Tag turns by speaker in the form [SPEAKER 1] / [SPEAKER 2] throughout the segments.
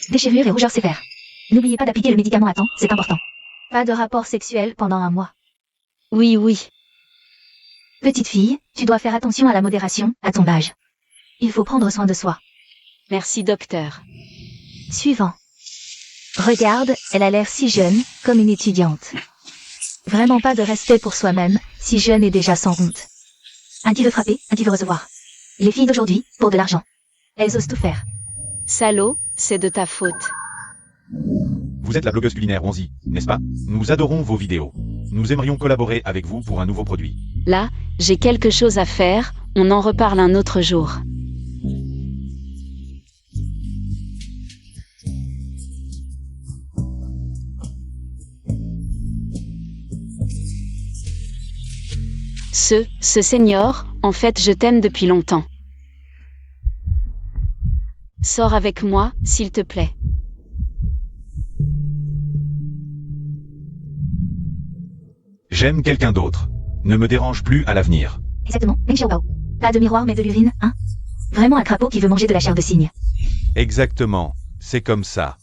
[SPEAKER 1] Déchirure et rougeur sévère. N'oubliez pas d'appliquer le médicament à temps, c'est important. Pas de rapport sexuel pendant un mois.
[SPEAKER 2] Oui, oui.
[SPEAKER 1] Petite fille, tu dois faire attention à la modération, à ton âge. Il faut prendre soin de soi.
[SPEAKER 2] Merci, docteur.
[SPEAKER 1] Suivant. Regarde, elle a l'air si jeune, comme une étudiante. Vraiment pas de respect pour soi-même, si jeune et déjà sans honte. Un qui veut frapper, un qui veut recevoir. Les filles d'aujourd'hui, pour de l'argent. Elles osent tout faire.
[SPEAKER 2] Salaud, c'est de ta faute.
[SPEAKER 3] Vous êtes la blogueuse culinaire Onzi, n'est-ce pas? Nous adorons vos vidéos. Nous aimerions collaborer avec vous pour un nouveau produit.
[SPEAKER 2] Là, j'ai quelque chose à faire, on en reparle un autre jour. Ce senior, en fait je t'aime depuis longtemps. Sors avec moi, s'il te plaît.
[SPEAKER 3] J'aime quelqu'un d'autre. Ne me dérange plus à l'avenir.
[SPEAKER 1] Exactement, Meng Xiaobao. Pas de miroir mais de l'urine, hein? Vraiment un crapaud qui veut manger de la chair de cygne.
[SPEAKER 3] Exactement, c'est comme ça.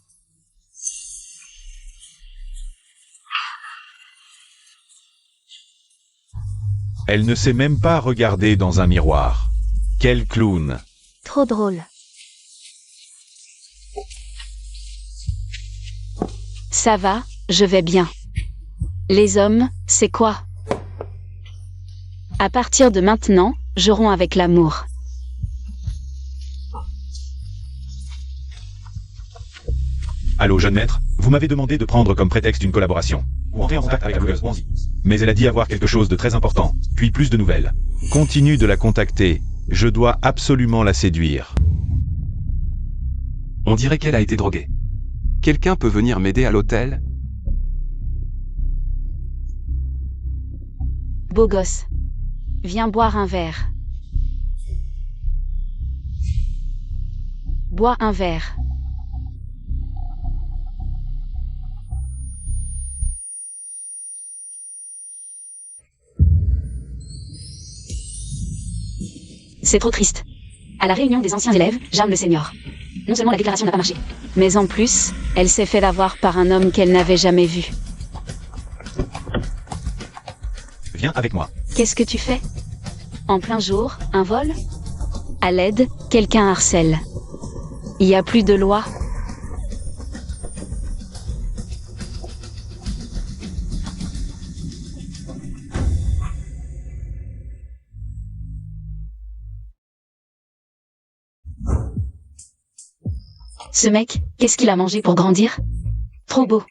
[SPEAKER 3] Elle ne sait même pas regarder dans un miroir. Quel clown.
[SPEAKER 1] Trop drôle.
[SPEAKER 2] Ça va, je vais bien. Les hommes, c'est quoi? À partir de maintenant, je romps avec l'amour.
[SPEAKER 3] Allô jeune maître, vous m'avez demandé de prendre comme prétexte une collaboration, ou entrer en contact avec la blogueuse Onzi. Mais elle a dit avoir quelque chose de très important, puis plus de nouvelles. Continue de la contacter, je dois absolument la séduire.
[SPEAKER 4] On dirait qu'elle a été droguée. Quelqu'un peut venir m'aider à l'hôtel?
[SPEAKER 2] Beau gosse. Viens boire un verre. Bois un verre. C'est trop triste. À la réunion des anciens élèves, Jeanne le senior. Non seulement la déclaration n'a pas marché, mais en plus, elle s'est fait avoir par un homme qu'elle n'avait jamais vu.
[SPEAKER 3] Viens avec moi.
[SPEAKER 2] Qu'est-ce que tu fais? En plein jour, un vol? À l'aide, quelqu'un harcèle. Il n'y a plus de loi. Ce mec, qu'est-ce qu'il a mangé pour grandir? Trop beau.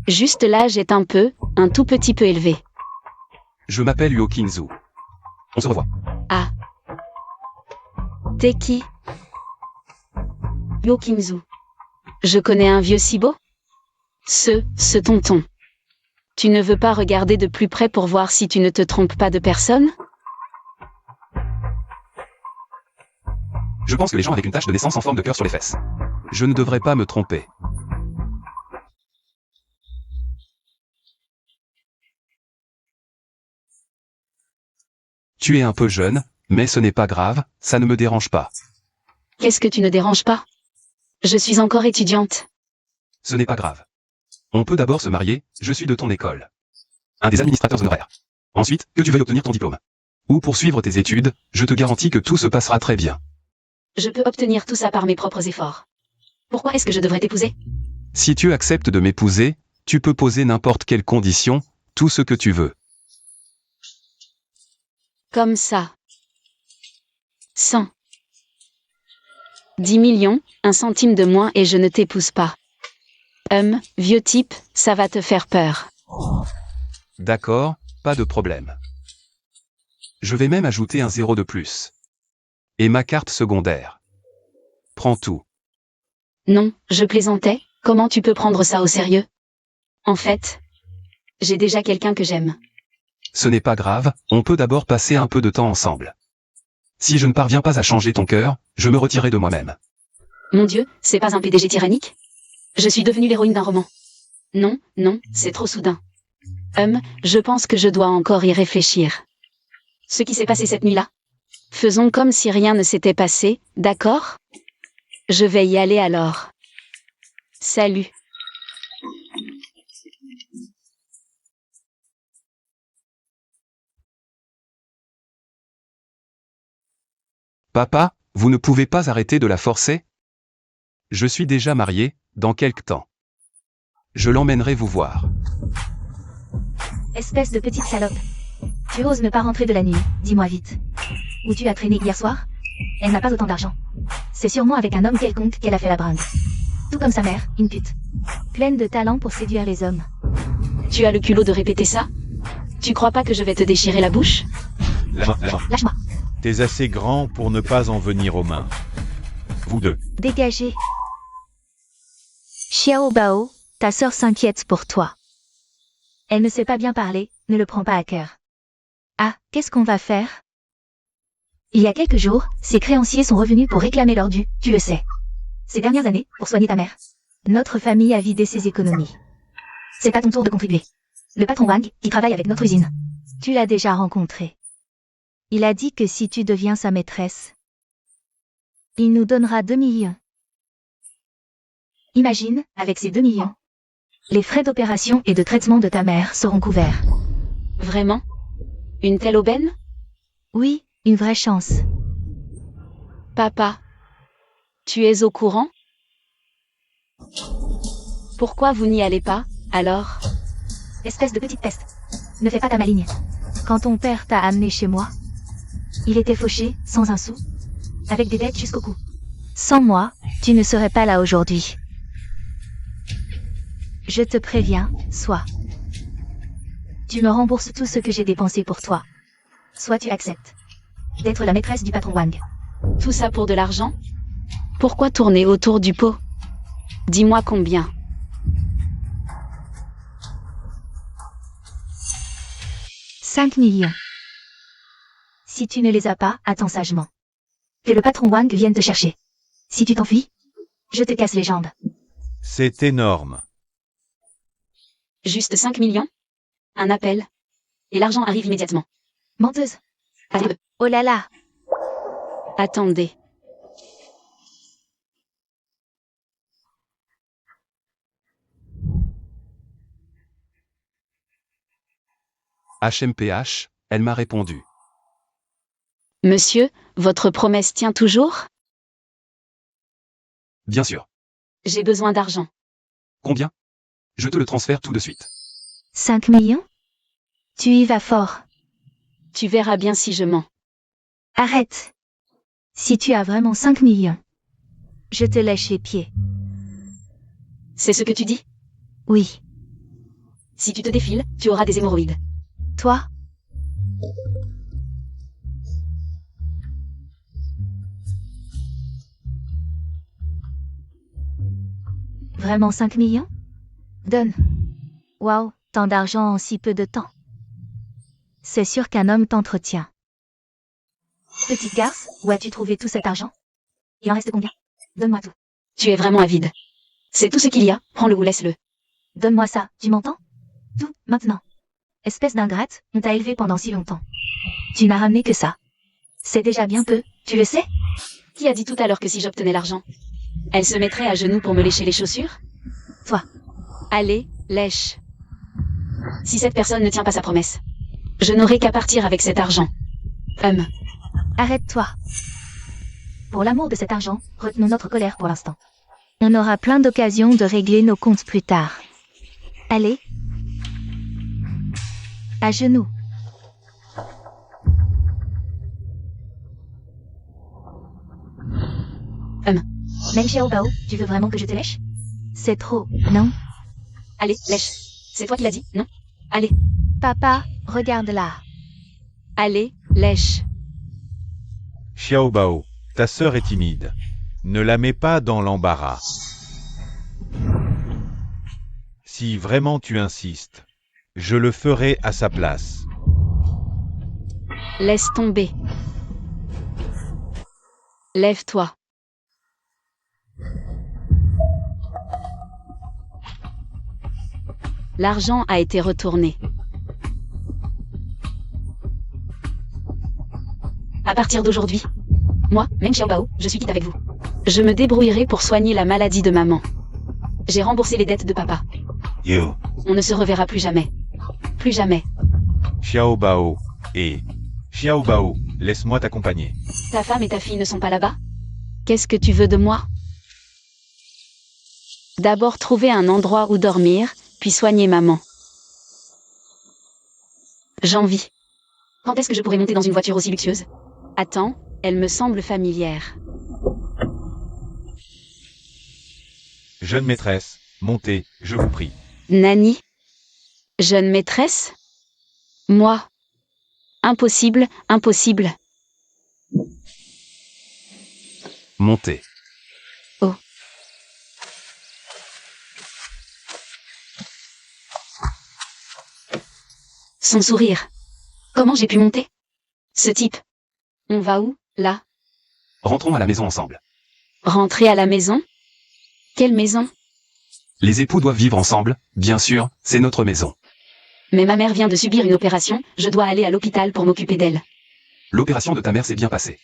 [SPEAKER 2] Juste l'âge est un tout petit peu élevé.
[SPEAKER 4] Je m'appelle Yo Kinzu. On se revoit.
[SPEAKER 2] Ah. T'es qui? Yo Kinzu. Je connais un vieux si beau? Ce tonton. Tu ne veux pas regarder de plus près pour voir si tu ne te trompes pas de personne?
[SPEAKER 4] Je pense que les gens avec une tache de naissance en forme de cœur sur les fesses. Je ne devrais pas me tromper. Tu es un peu jeune, mais ce n'est pas grave, ça ne me dérange pas.
[SPEAKER 2] Qu'est-ce que tu ne déranges pas? Je suis encore étudiante.
[SPEAKER 4] Ce n'est pas grave. On peut d'abord se marier, je suis de ton école. Un des administrateurs honoraires. Ensuite, que tu veuilles obtenir ton diplôme. Ou poursuivre tes études, je te garantis que tout se passera très bien.
[SPEAKER 2] Je peux obtenir tout ça par mes propres efforts. Pourquoi est-ce que je devrais t'épouser?
[SPEAKER 4] Si tu acceptes de m'épouser, tu peux poser n'importe quelle condition, tout ce que tu veux.
[SPEAKER 2] Comme ça. 100. 10 millions, 1 centime de moins et je ne t'épouse pas. Vieux type, ça va te faire peur.
[SPEAKER 4] D'accord, pas de problème. Je vais même ajouter un 0 de plus. Et ma carte secondaire. Prends tout.
[SPEAKER 2] Non, je plaisantais, comment tu peux prendre ça au sérieux? En fait, j'ai déjà quelqu'un que j'aime.
[SPEAKER 4] Ce n'est pas grave, on peut d'abord passer un peu de temps ensemble. Si je ne parviens pas à changer ton cœur, je me retirerai de moi-même.
[SPEAKER 2] Mon Dieu, c'est pas un PDG tyrannique? Je suis devenue l'héroïne d'un roman. Non, c'est trop soudain. Je pense que je dois encore y réfléchir. Ce qui s'est passé cette nuit-là? Faisons comme si rien ne s'était passé, d'accord? Je vais y aller alors. Salut.
[SPEAKER 4] Papa, vous ne pouvez pas arrêter de la forcer? Je suis déjà marié, dans quelque temps. Je l'emmènerai vous voir.
[SPEAKER 1] Espèce de petite salope. Tu oses ne pas rentrer de la nuit, dis-moi vite. Où tu as traîné hier soir? Elle n'a pas autant d'argent. C'est sûrement avec un homme quelconque qu'elle a fait la brinde. Tout comme sa mère, une pute. Pleine de talent pour séduire les hommes.
[SPEAKER 2] Tu as le culot de répéter ça? Tu crois pas que je vais te déchirer la bouche?
[SPEAKER 1] Lâche-moi.
[SPEAKER 3] T'es assez grand pour ne pas en venir aux mains. Vous deux.
[SPEAKER 1] Dégagez. Xiao Bao, ta sœur s'inquiète pour toi. Elle ne sait pas bien parler, ne le prends pas à cœur. Ah, qu'est-ce qu'on va faire? Il y a quelques jours, ses créanciers sont revenus pour réclamer leur dû, tu le sais. Ces dernières années, pour soigner ta mère. Notre famille a vidé ses économies. C'est à ton tour de contribuer. Le patron Wang, qui travaille avec notre usine. Tu l'as déjà rencontré. Il a dit que si tu deviens sa maîtresse, il nous donnera 2 millions. Imagine, avec ces 2 millions, les frais d'opération et de traitement de ta mère seront couverts.
[SPEAKER 2] Vraiment? Une telle aubaine?
[SPEAKER 1] Oui, une vraie chance.
[SPEAKER 2] Papa. Tu es au courant? Pourquoi vous n'y allez pas, alors?
[SPEAKER 1] Espèce de petite peste. Ne fais pas ta maligne. Quand ton père t'a amené chez moi, il était fauché, sans un sou, avec des dettes jusqu'au cou. Sans moi, tu ne serais pas là aujourd'hui. Je te préviens, soit tu me rembourses tout ce que j'ai dépensé pour toi, soit tu acceptes d'être la maîtresse du patron Wang.
[SPEAKER 2] Tout ça pour de l'argent? Pourquoi tourner autour du pot? Dis-moi combien.
[SPEAKER 1] 5 millions. Si tu ne les as pas, attends sagement. Que le patron Wang vienne te chercher. Si tu t'enfuis, je te casse les jambes.
[SPEAKER 3] C'est énorme.
[SPEAKER 2] Juste 5 millions? Un appel. Et l'argent arrive immédiatement.
[SPEAKER 1] Menteuse.
[SPEAKER 2] Attendez.
[SPEAKER 1] Oh là là.
[SPEAKER 2] Attendez.
[SPEAKER 4] HMPH, elle m'a répondu.
[SPEAKER 2] Monsieur, votre promesse tient toujours?
[SPEAKER 4] Bien sûr.
[SPEAKER 2] J'ai besoin d'argent.
[SPEAKER 4] Combien? Je te le transfère tout de suite.
[SPEAKER 1] 5 millions? Tu y vas fort.
[SPEAKER 2] Tu verras bien si je mens.
[SPEAKER 1] Arrête. Si tu as vraiment 5 millions, je te lèche les pieds.
[SPEAKER 2] C'est ce que tu dis?
[SPEAKER 1] Oui.
[SPEAKER 2] Si tu te défiles, tu auras des hémorroïdes.
[SPEAKER 1] Toi? Vraiment 5 millions? Donne. Waouh, tant d'argent en si peu de temps. C'est sûr qu'un homme t'entretient. Petite garce, où as-tu trouvé tout cet argent? Il en reste combien? Donne-moi tout.
[SPEAKER 2] Tu es vraiment avide. C'est tout ce qu'il y a, prends-le ou laisse-le.
[SPEAKER 1] Donne-moi ça, tu m'entends? Tout, maintenant. Espèce d'ingrate, on t'a élevé pendant si longtemps. Tu n'as ramené que ça. C'est déjà bien peu, tu le sais?
[SPEAKER 2] Qui a dit tout à l'heure que si j'obtenais l'argent, elle se mettrait à genoux pour me lécher les chaussures?
[SPEAKER 1] Toi.
[SPEAKER 2] Allez, lèche. Si cette personne ne tient pas sa promesse, je n'aurai qu'à partir avec cet argent.
[SPEAKER 1] Arrête-toi. Pour l'amour de cet argent, retenons notre colère pour l'instant. On aura plein d'occasions de régler nos comptes plus tard. Allez. À genoux. Même Xiao Bao, tu veux vraiment que je te lèche? C'est trop, non?
[SPEAKER 2] Allez, lèche. C'est toi qui l'as dit, non? Allez.
[SPEAKER 1] Papa, regarde là.
[SPEAKER 2] Allez, lèche.
[SPEAKER 3] Xiao Bao, ta sœur est timide. Ne la mets pas dans l'embarras. Si vraiment tu insistes, je le ferai à sa place.
[SPEAKER 2] Laisse tomber. Lève-toi. L'argent a été retourné. À partir d'aujourd'hui, moi, même Xiao Bao, je suis quitte avec vous. Je me débrouillerai pour soigner la maladie de maman. J'ai remboursé les dettes de papa.
[SPEAKER 3] Yo.
[SPEAKER 2] On ne se reverra plus jamais. Plus jamais.
[SPEAKER 3] Xiao Bao. Xiao Bao, laisse-moi t'accompagner.
[SPEAKER 2] Ta femme et ta fille ne sont pas là-bas? Qu'est-ce que tu veux de moi? D'abord trouver un endroit où dormir, puis soigner maman. J'envie. Quand est-ce que je pourrais monter dans une voiture aussi luxueuse? Attends, elle me semble familière.
[SPEAKER 3] Jeune maîtresse, montez, je vous prie.
[SPEAKER 2] Nanny? Jeune maîtresse? Moi? Impossible, impossible.
[SPEAKER 4] Montez.
[SPEAKER 2] Oh. Son sourire. Comment j'ai pu monter? Ce type. On va où, là?
[SPEAKER 4] Rentrons à la maison ensemble.
[SPEAKER 2] Rentrer à la maison? Quelle maison?
[SPEAKER 4] Les époux doivent vivre ensemble, bien sûr, c'est notre maison.
[SPEAKER 2] Mais ma mère vient de subir une opération, je dois aller à l'hôpital pour m'occuper d'elle.
[SPEAKER 4] L'opération de ta mère s'est bien passée.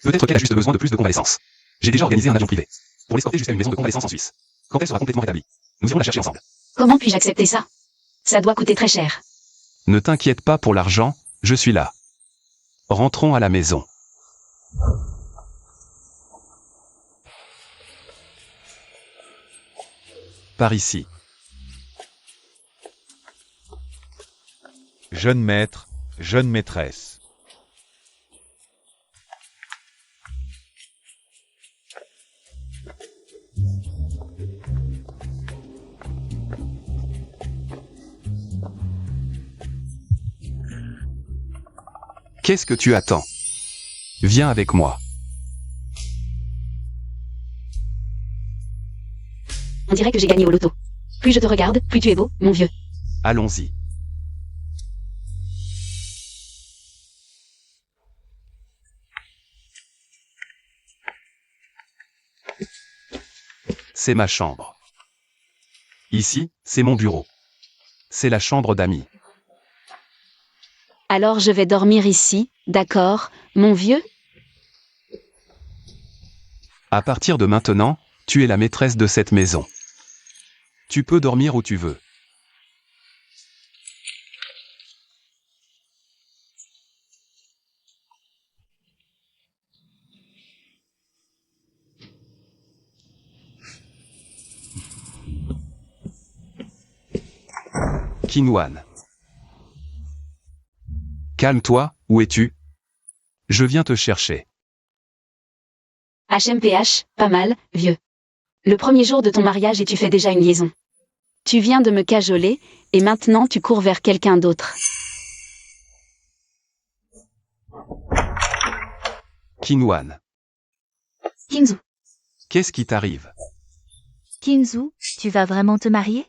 [SPEAKER 4] Peut-être qu'elle a juste besoin de plus de convalescence. J'ai déjà organisé un avion privé. Pour l'escorter jusqu'à une maison de convalescence en Suisse. Quand elle sera complètement rétablie, nous irons la chercher ensemble.
[SPEAKER 2] Comment puis-je accepter ça? Ça doit coûter très cher.
[SPEAKER 4] Ne t'inquiète pas pour l'argent, je suis là. Rentrons à la maison. Par ici.
[SPEAKER 3] Jeune maître, jeune maîtresse.
[SPEAKER 4] Qu'est-ce que tu attends? Viens avec moi.
[SPEAKER 2] On dirait que j'ai gagné au loto. Plus je te regarde, plus tu es beau, mon vieux.
[SPEAKER 4] Allons-y. C'est ma chambre. Ici, c'est mon bureau. C'est la chambre d'amis.
[SPEAKER 2] Alors je vais dormir ici, d'accord, mon vieux?
[SPEAKER 4] À partir de maintenant, tu es la maîtresse de cette maison. Tu peux dormir où tu veux. Kinwan. Calme-toi, où es-tu? Je viens te chercher.
[SPEAKER 2] HMPH, pas mal, vieux. Le premier jour de ton mariage et tu fais déjà une liaison. Tu viens de me cajoler, et maintenant tu cours vers quelqu'un d'autre.
[SPEAKER 4] Kinwan.
[SPEAKER 1] Kinzu.
[SPEAKER 4] Qu'est-ce qui t'arrive?
[SPEAKER 1] Kinzu, tu vas vraiment te marier?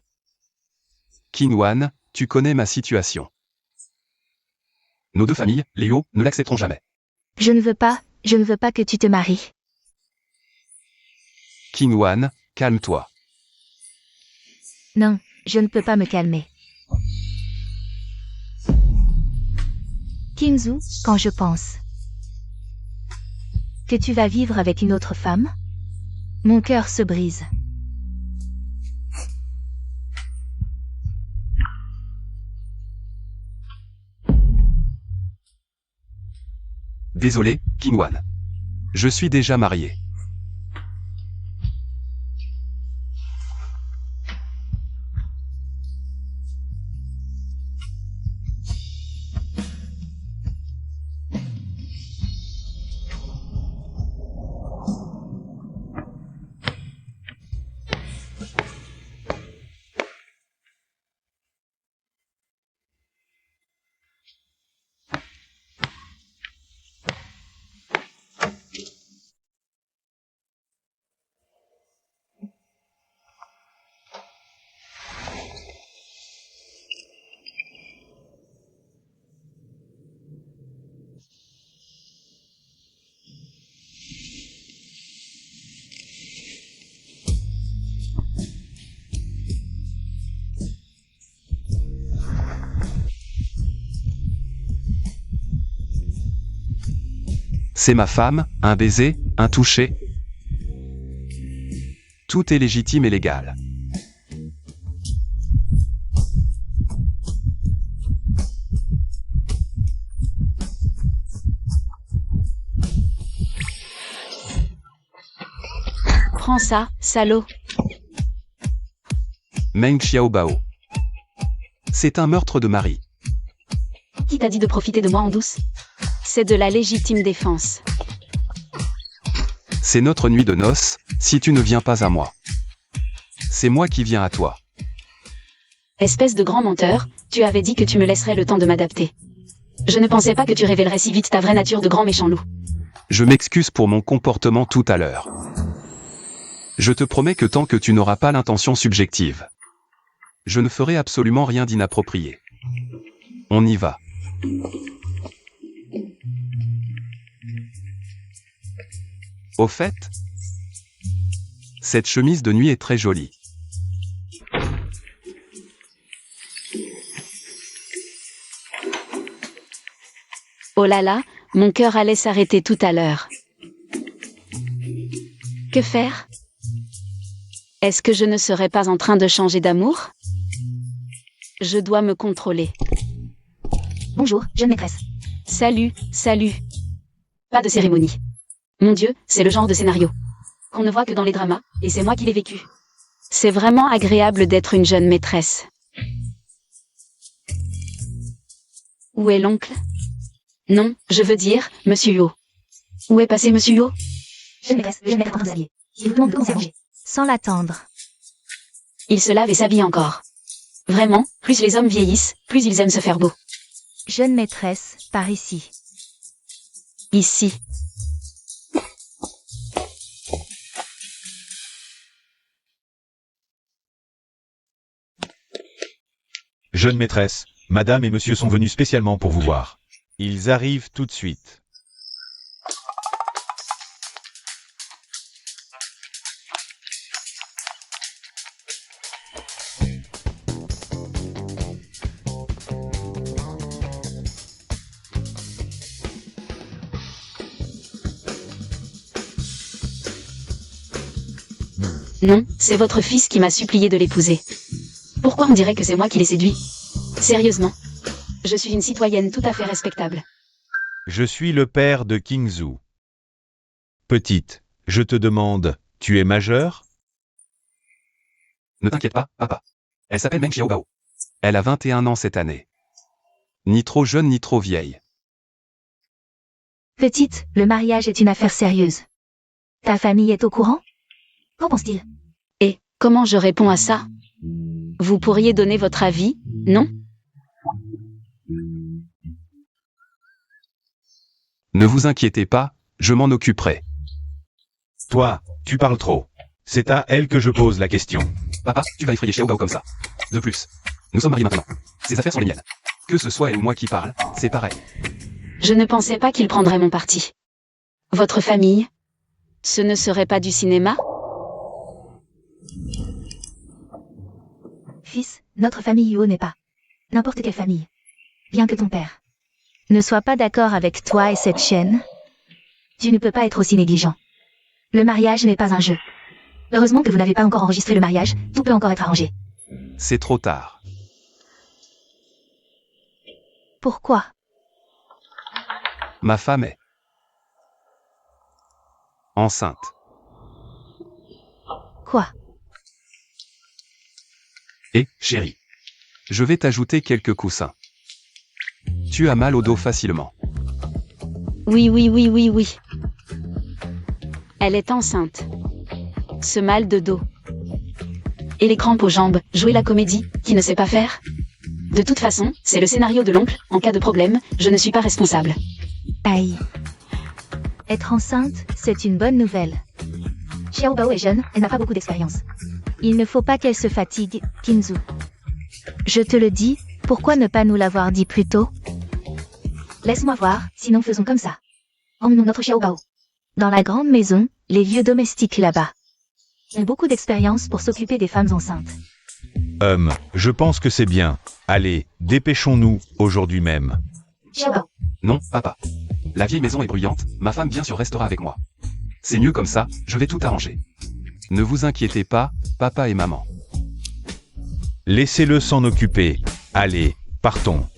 [SPEAKER 4] Kinwan, tu connais ma situation. Nos deux familles, Léo, ne l'accepteront jamais.
[SPEAKER 1] Je ne veux pas que tu te maries.
[SPEAKER 4] Kinwan, calme-toi.
[SPEAKER 1] Non, je ne peux pas me calmer. Kinzu, quand je pense que tu vas vivre avec une autre femme, mon cœur se brise.
[SPEAKER 4] Désolé, Kinwan. Je suis déjà marié. C'est ma femme, un baiser, un toucher. Tout est légitime et légal.
[SPEAKER 2] Prends ça, salaud.
[SPEAKER 4] Meng Xiaobao. C'est un meurtre de mari.
[SPEAKER 2] Qui t'a dit de profiter de moi en douce? C'est de la légitime défense.
[SPEAKER 4] C'est notre nuit de noces, si tu ne viens pas à moi. C'est moi qui viens à toi.
[SPEAKER 2] Espèce de grand menteur, tu avais dit que tu me laisserais le temps de m'adapter. Je ne pensais pas que tu révélerais si vite ta vraie nature de grand méchant loup.
[SPEAKER 4] Je m'excuse pour mon comportement tout à l'heure. Je te promets que tant que tu n'auras pas l'intention subjective, je ne ferai absolument rien d'inapproprié. On y va. Au fait, cette chemise de nuit est très jolie.
[SPEAKER 2] Oh là là, mon cœur allait s'arrêter tout à l'heure. Que faire? Est-ce que je ne serais pas en train de changer d'amour? Je dois me contrôler.
[SPEAKER 1] Bonjour, jeune maîtresse.
[SPEAKER 2] Salut, salut. Pas de cérémonie. Mon Dieu, c'est le genre de scénario qu'on ne voit que dans les dramas, et c'est moi qui l'ai vécu. C'est vraiment agréable d'être une jeune maîtresse. Où est l'oncle? Non, je veux dire, Monsieur Yo. Où est passé Monsieur Yo?
[SPEAKER 1] Jeune maîtresse contre Xavier. Il vous demande de conserver. Sans l'attendre.
[SPEAKER 2] Il se lave et s'habille encore. Vraiment, plus les hommes vieillissent, plus ils aiment se faire beau.
[SPEAKER 1] Jeune maîtresse, par ici.
[SPEAKER 2] Ici.
[SPEAKER 3] Jeune maîtresse, madame et monsieur sont venus spécialement pour vous voir. Ils arrivent tout de suite.
[SPEAKER 2] Non, c'est votre fils qui m'a supplié de l'épouser. Pourquoi on dirait que c'est moi qui l'ai séduit? Sérieusement. Je suis une citoyenne tout à fait respectable.
[SPEAKER 3] Je suis le père de Kingzhu. Petite, je te demande, tu es majeure?
[SPEAKER 4] Ne t'inquiète pas, papa. Elle s'appelle Meng Xiaobao. Elle a 21 ans cette année. Ni trop jeune ni trop vieille.
[SPEAKER 1] Petite, le mariage est une affaire sérieuse. Ta famille est au courant? Qu'en pense-t-il?
[SPEAKER 2] Et, comment je réponds à ça? Vous pourriez donner votre avis, non?
[SPEAKER 4] Ne vous inquiétez pas, je m'en occuperai.
[SPEAKER 3] Toi, tu parles trop. C'est à elle que je pose la question.
[SPEAKER 4] Papa, tu vas effrayer Xiaobao comme ça. De plus, nous sommes mariés maintenant. Ces affaires sont les miennes. Que ce soit elle ou moi qui parle, c'est pareil.
[SPEAKER 2] Je ne pensais pas qu'il prendrait mon parti. Votre famille? Ce ne serait pas du cinéma?
[SPEAKER 1] Fils, notre famille Yuo n'est pas n'importe quelle famille. Bien que ton père ne soit pas d'accord avec toi et cette chaîne, tu ne peux pas être aussi négligent. Le mariage n'est pas un jeu. Heureusement que vous n'avez pas encore enregistré le mariage, tout peut encore être arrangé.
[SPEAKER 4] C'est trop tard.
[SPEAKER 1] Pourquoi?
[SPEAKER 4] Ma femme est enceinte.
[SPEAKER 1] Quoi?
[SPEAKER 4] Et, chérie, je vais t'ajouter quelques coussins. Tu as mal au dos facilement.
[SPEAKER 2] Oui. Elle est enceinte. Ce mal de dos. Et les crampes aux jambes, jouer la comédie, qui ne sait pas faire? De toute façon, c'est le scénario de l'oncle, en cas de problème, je ne suis pas responsable.
[SPEAKER 1] Aïe. Être enceinte, c'est une bonne nouvelle. Xiaobao est jeune, elle n'a pas beaucoup d'expérience. Il ne faut pas qu'elle se fatigue, Kingzhu. Je te le dis, pourquoi ne pas nous l'avoir dit plus tôt? Laisse-moi voir, sinon faisons comme ça. Emmenons notre Xiaobao. Dans la grande maison, les vieux domestiques là-bas ont beaucoup d'expérience pour s'occuper des femmes enceintes.
[SPEAKER 3] Je pense que c'est bien. Allez, dépêchons-nous, aujourd'hui même.
[SPEAKER 1] Xiaobao.
[SPEAKER 4] Non, papa. La vieille maison est bruyante, ma femme bien sûr restera avec moi. C'est mieux comme ça, je vais tout arranger. Ne vous inquiétez pas, papa et maman.
[SPEAKER 3] Laissez-le s'en occuper. Allez, partons.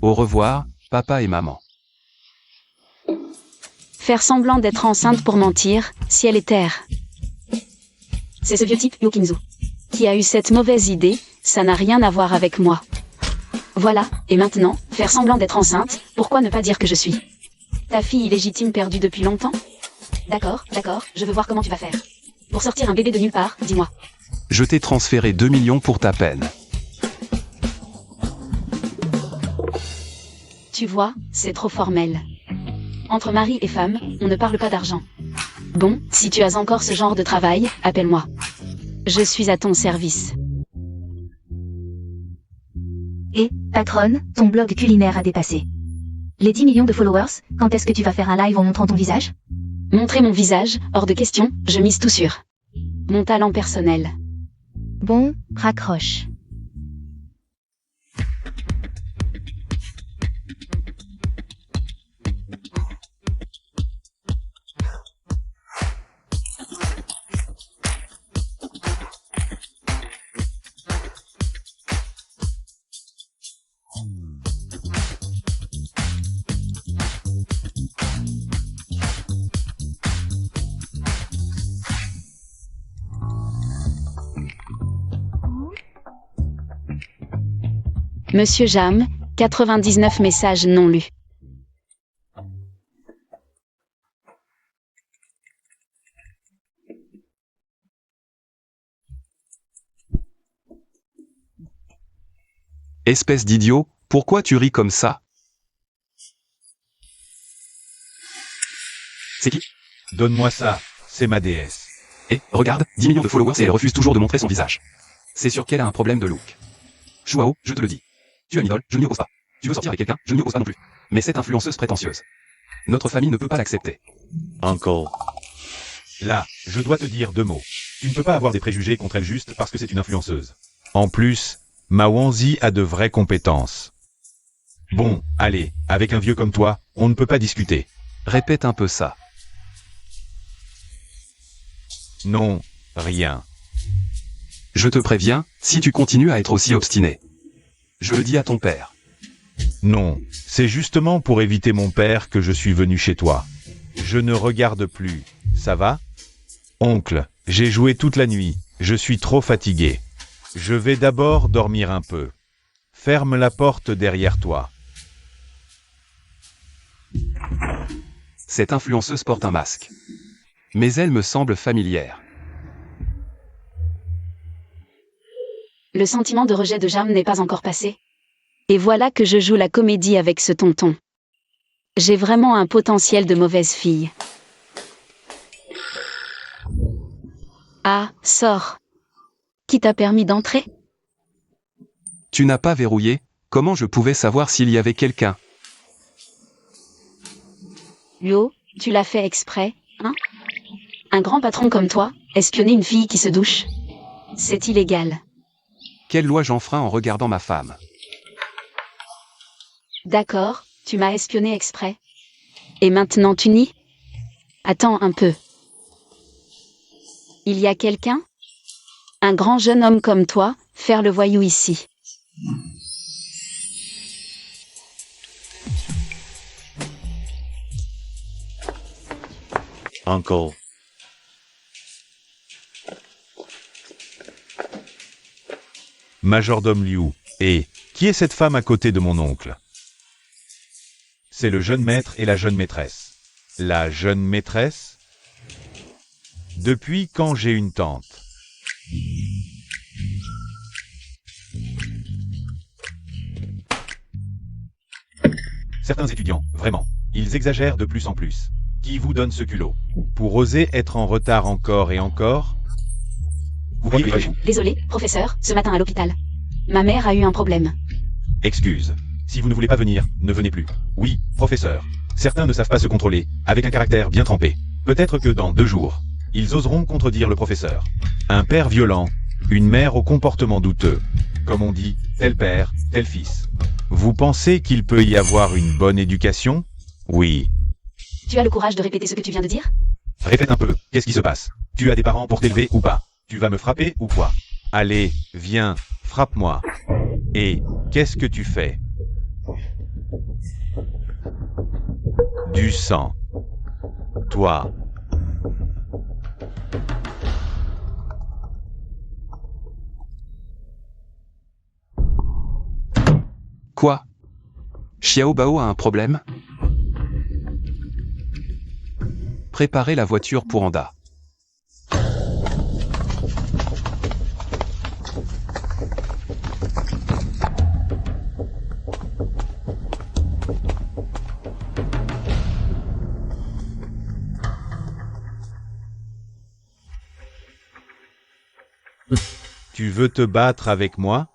[SPEAKER 4] Au revoir, papa et maman.
[SPEAKER 2] Faire semblant d'être enceinte pour mentir, ciel et terre. C'est ce vieux type, Yukinzu, qui a eu cette mauvaise idée, ça n'a rien à voir avec moi. Voilà, et maintenant, faire semblant d'être enceinte, pourquoi ne pas dire que je suis ta fille illégitime perdue depuis longtemps? D'accord, je veux voir comment tu vas faire. Pour sortir un bébé de nulle part, dis-moi.
[SPEAKER 4] Je t'ai transféré 2 millions pour ta peine.
[SPEAKER 2] Tu vois, c'est trop formel. Entre mari et femme, on ne parle pas d'argent. Bon, si tu as encore ce genre de travail, appelle-moi. Je suis à ton service.
[SPEAKER 1] Et, patronne, ton blog culinaire a dépassé les 10 millions de followers. Quand est-ce que tu vas faire un live en montrant ton visage?
[SPEAKER 2] Montrer mon visage, hors de question, je mise tout sur mon talent personnel.
[SPEAKER 1] Bon, raccroche.
[SPEAKER 2] Monsieur Jam, 99 messages non lus.
[SPEAKER 4] Espèce d'idiot, pourquoi tu ris comme ça? C'est qui?
[SPEAKER 3] Donne-moi ça, c'est ma déesse.
[SPEAKER 4] Eh, regarde, 10 millions de followers et elle refuse toujours de montrer son visage. C'est sûr qu'elle a un problème de look. Chouao, je te le dis. Tu as une idole, je ne m'y oppose pas. Tu veux sortir avec quelqu'un, je ne m'y oppose pas non plus. Mais cette influenceuse prétentieuse. Notre famille ne peut pas l'accepter.
[SPEAKER 3] Uncle. Là, je dois te dire 2 mots. Tu ne peux pas avoir des préjugés contre elle juste parce que c'est une influenceuse. En plus, ma Wanzi a de vraies compétences. Bon, allez, avec un vieux comme toi, on ne peut pas discuter.
[SPEAKER 4] Répète un peu ça.
[SPEAKER 3] Non, rien.
[SPEAKER 4] Je te préviens, si tu continues à être aussi obstiné. Je le dis à ton père.
[SPEAKER 3] Non, c'est justement pour éviter mon père que je suis venu chez toi. Je ne regarde plus, ça va? Oncle, j'ai joué toute la nuit, je suis trop fatigué. Je vais d'abord dormir un peu. Ferme la porte derrière toi.
[SPEAKER 4] Cette influenceuse porte un masque. Mais elle me semble familière.
[SPEAKER 2] Le sentiment de rejet de Jam n'est pas encore passé. Et voilà que je joue la comédie avec ce tonton. J'ai vraiment un potentiel de mauvaise fille. Ah, sors. Qui t'a permis d'entrer?
[SPEAKER 4] Tu n'as pas verrouillé, comment je pouvais savoir s'il y avait quelqu'un?
[SPEAKER 2] Yo, tu l'as fait exprès, hein? Un grand patron comme toi, espionner une fille qui se douche? C'est illégal.
[SPEAKER 4] Quelle loi j'enfreins en regardant ma femme?
[SPEAKER 2] D'accord, tu m'as espionné exprès. Et maintenant tu nies? Attends un peu. Il y a quelqu'un? Un grand jeune homme comme toi, faire le voyou ici.
[SPEAKER 3] Uncle. Majordome Liu. Et qui est cette femme à côté de mon oncle? C'est le jeune maître et la jeune maîtresse. La jeune maîtresse? Depuis quand j'ai une tante? Certains étudiants, vraiment, ils exagèrent de plus en plus. Qui vous donne ce culot? Pour oser être en retard encore et encore? Vous voyez les...
[SPEAKER 2] Désolé, professeur, ce matin à l'hôpital. Ma mère a eu un problème.
[SPEAKER 3] Excuse. Si vous ne voulez pas venir, ne venez plus. Oui, professeur. Certains ne savent pas se contrôler, avec un caractère bien trempé. Peut-être que dans 2 jours, ils oseront contredire le professeur. Un père violent, une mère au comportement douteux. Comme on dit, tel père, tel fils. Vous pensez qu'il peut y avoir une bonne éducation? Oui.
[SPEAKER 2] Tu as le courage de répéter ce que tu viens de dire?
[SPEAKER 3] Répète un peu, qu'est-ce qui se passe? Tu as des parents pour t'élever ou pas? Tu vas me frapper ou quoi? Allez, viens, frappe-moi. Et, qu'est-ce que tu fais? Du sang. Toi.
[SPEAKER 4] Quoi? Xiao Bao a un problème? Préparez la voiture pour Anda.
[SPEAKER 3] Tu veux te battre avec moi?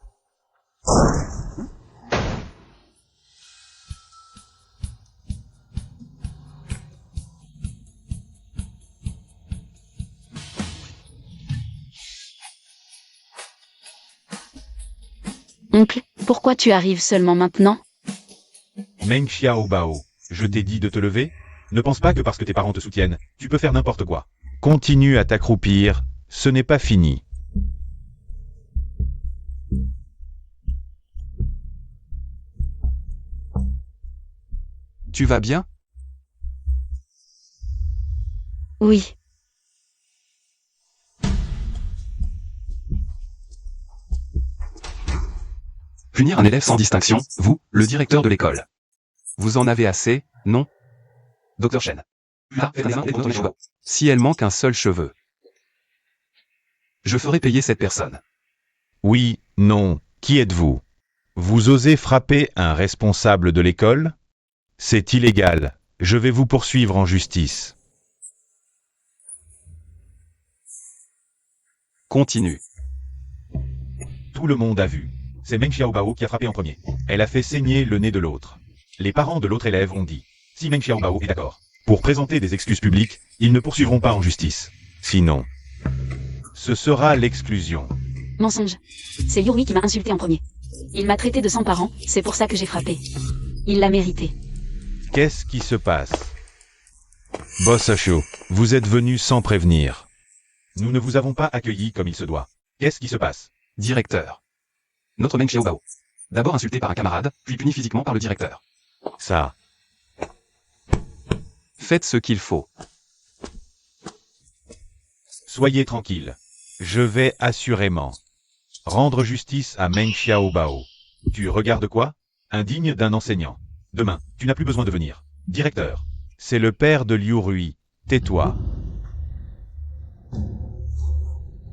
[SPEAKER 2] Oncle, pourquoi tu arrives seulement maintenant?
[SPEAKER 3] Meng Xiaobao, je t'ai dit de te lever? Ne pense pas que parce que tes parents te soutiennent, tu peux faire n'importe quoi. Continue à t'accroupir, ce n'est pas fini.
[SPEAKER 4] Tu vas bien?
[SPEAKER 2] Oui.
[SPEAKER 4] Punir un élève sans distinction, vous, le directeur de l'école. Vous en avez assez, non? Docteur Shen. Ah, faites un et retournez chez vous. Si elle manque un seul cheveu. Je ferai payer cette personne.
[SPEAKER 3] Oui, non, qui êtes-vous? Vous osez frapper un responsable de l'école? C'est illégal, je vais vous poursuivre en justice.
[SPEAKER 4] Continue.
[SPEAKER 3] Tout le monde a vu. C'est Meng Xiaobao qui a frappé en premier. Elle a fait saigner le nez de l'autre. Les parents de l'autre élève ont dit, si Meng Xiaobao est d'accord pour présenter des excuses publiques, ils ne poursuivront pas en justice. Sinon, ce sera l'exclusion.
[SPEAKER 2] Mensonge. C'est Yuri qui m'a insulté en premier. Il m'a traité de sans parents, c'est pour ça que j'ai frappé. Il l'a mérité.
[SPEAKER 3] Qu'est-ce qui se passe? Boss Ashio, vous êtes venu sans prévenir. Nous ne vous avons pas accueilli comme il se doit. Qu'est-ce qui se passe?
[SPEAKER 4] Directeur. Notre Meng Xiaobao. D'abord insulté par un camarade, puis puni physiquement par le directeur.
[SPEAKER 3] Ça.
[SPEAKER 4] Faites ce qu'il faut.
[SPEAKER 3] Soyez tranquille. Je vais assurément rendre justice à Meng Xiaobao. Tu regardes quoi? Indigne d'un enseignant. Demain, tu n'as plus besoin de venir. Directeur. C'est le père de Liu Rui. Tais-toi.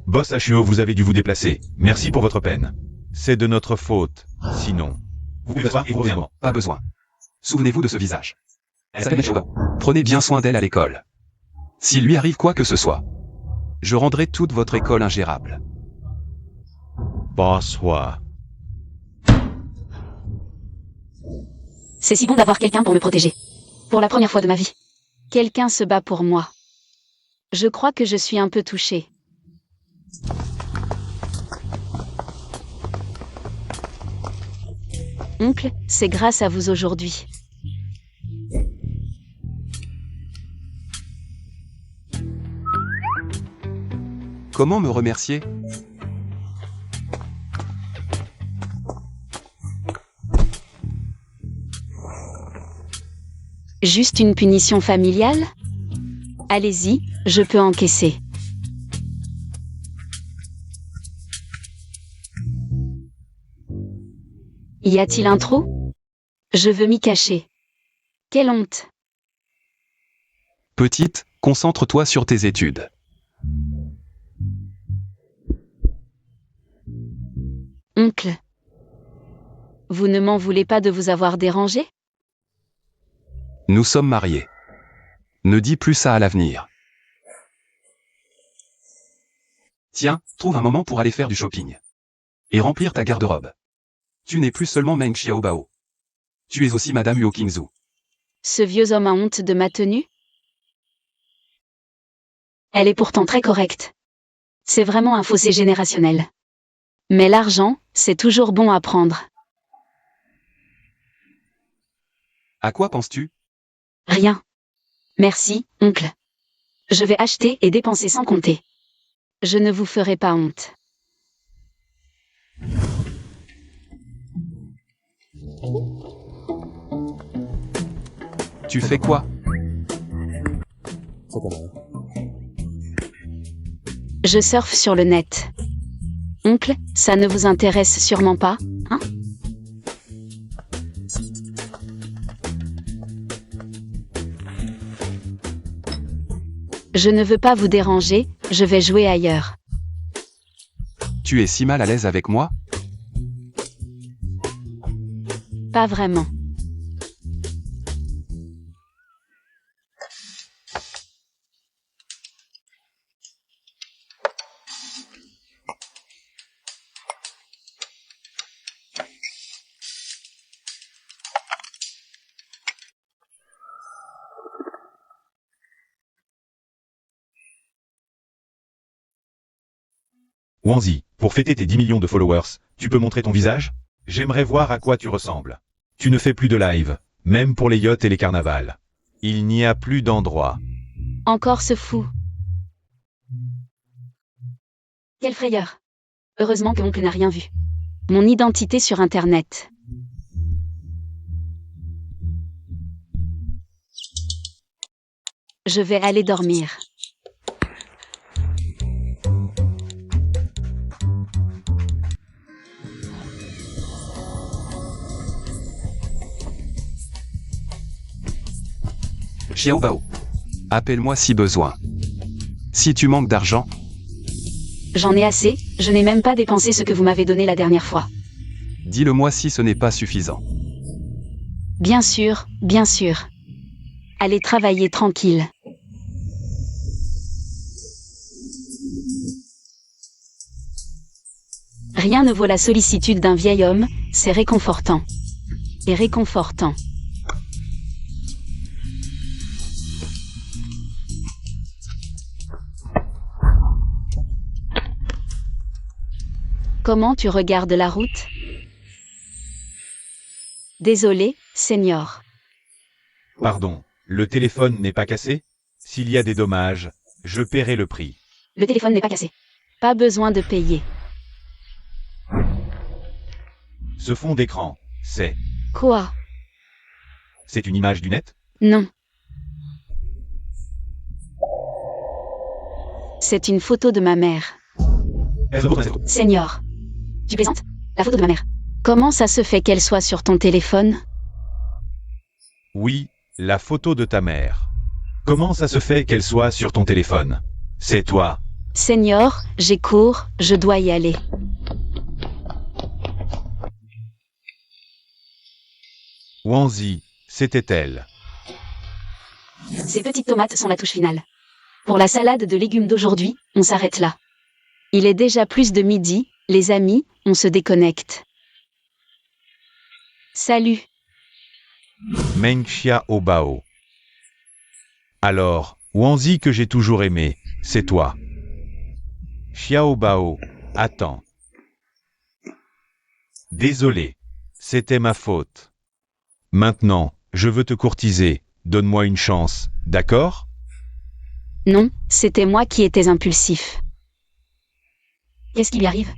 [SPEAKER 3] Boss Ashio, vous avez dû vous déplacer. Merci pour votre peine. C'est de notre faute. Sinon, vous pouvez pas et vous reviendrez.
[SPEAKER 4] Pas besoin. Souvenez-vous de ce visage. Elle s'appelle Meng Xiaobao. Prenez bien soin d'elle à l'école. S'il lui arrive quoi que ce soit, je rendrai toute votre école ingérable.
[SPEAKER 3] Boss Hua.
[SPEAKER 2] C'est si bon d'avoir quelqu'un pour me protéger. Pour la première fois de ma vie. Quelqu'un se bat pour moi. Je crois que je suis un peu touchée. Oncle, c'est grâce à vous aujourd'hui.
[SPEAKER 4] Comment me remercier?
[SPEAKER 2] Juste une punition familiale? Allez-y, je peux encaisser. Y a-t-il un trou? Je veux m'y cacher. Quelle honte!
[SPEAKER 4] Petite, concentre-toi sur tes études.
[SPEAKER 2] Oncle. Vous ne m'en voulez pas de vous avoir dérangé?
[SPEAKER 4] Nous sommes mariés. Ne dis plus ça à l'avenir. Tiens, trouve un moment pour aller faire du shopping. Et remplir ta garde-robe. Tu n'es plus seulement Meng Xiaobao. Tu es aussi Madame Huo Qingzu.
[SPEAKER 2] Ce vieux homme a honte de ma tenue? Elle est pourtant très correcte. C'est vraiment un fossé générationnel. Mais l'argent, c'est toujours bon à prendre.
[SPEAKER 4] À quoi penses-tu?
[SPEAKER 2] Rien. Merci, oncle. Je vais acheter et dépenser sans compter. Je ne vous ferai pas honte.
[SPEAKER 4] Tu fais quoi?
[SPEAKER 2] Je surfe sur le net. Oncle, ça ne vous intéresse sûrement pas, hein? Je ne veux pas vous déranger, je vais jouer ailleurs.
[SPEAKER 4] Tu es si mal à l'aise avec moi?
[SPEAKER 2] Pas vraiment.
[SPEAKER 3] Wanzi, pour fêter tes 10 millions de followers, tu peux montrer ton visage? J'aimerais voir à quoi tu ressembles. Tu ne fais plus de live, même pour les yachts et les carnavals. Il n'y a plus d'endroit.
[SPEAKER 2] Encore ce fou. Quelle frayeur. Heureusement que oncle n'a rien vu. Mon identité sur Internet. Je vais aller dormir.
[SPEAKER 4] Xiaobao. Appelle-moi si besoin. Si tu manques d'argent,
[SPEAKER 2] J'en ai assez, je n'ai même pas dépensé ce que vous m'avez donné la dernière fois.
[SPEAKER 4] dis-le-moi si ce n'est pas suffisant.
[SPEAKER 2] Bien sûr, bien sûr. Allez travailler tranquille. Rien ne vaut la sollicitude d'un vieil homme, c'est réconfortant. Et réconfortant. Comment tu regardes la route? Désolé, Senior.
[SPEAKER 3] Pardon, le téléphone n'est pas cassé? S'il y a des dommages, je paierai le prix.
[SPEAKER 2] Le téléphone n'est pas cassé. Pas besoin de payer.
[SPEAKER 3] Ce fond d'écran, c'est
[SPEAKER 2] Quoi?
[SPEAKER 3] une image du net?
[SPEAKER 2] Non. C'est une photo de ma mère. Senior. Tu plaisantes? La photo de ma mère. Comment ça se fait qu'elle soit sur ton téléphone?
[SPEAKER 3] Oui, la photo de ta mère. Comment ça se fait qu'elle soit sur ton téléphone? C'est toi.
[SPEAKER 2] Senior, j'ai cours, je dois y aller.
[SPEAKER 3] Wanzi, c'était elle.
[SPEAKER 2] Ces petites tomates sont la touche finale. Pour la salade de légumes d'aujourd'hui, on s'arrête là. Il est déjà plus de midi, les amis, on se déconnecte. Salut.
[SPEAKER 3] Meng Xiaobao. Alors, Wanzi que j'ai toujours aimé, c'est toi. Xiaobao, attends. Désolé, c'était ma faute. Maintenant, je veux te courtiser, donne-moi une chance, d'accord?
[SPEAKER 2] Non, c'était moi qui étais impulsif. Qu'est-ce qui lui arrive?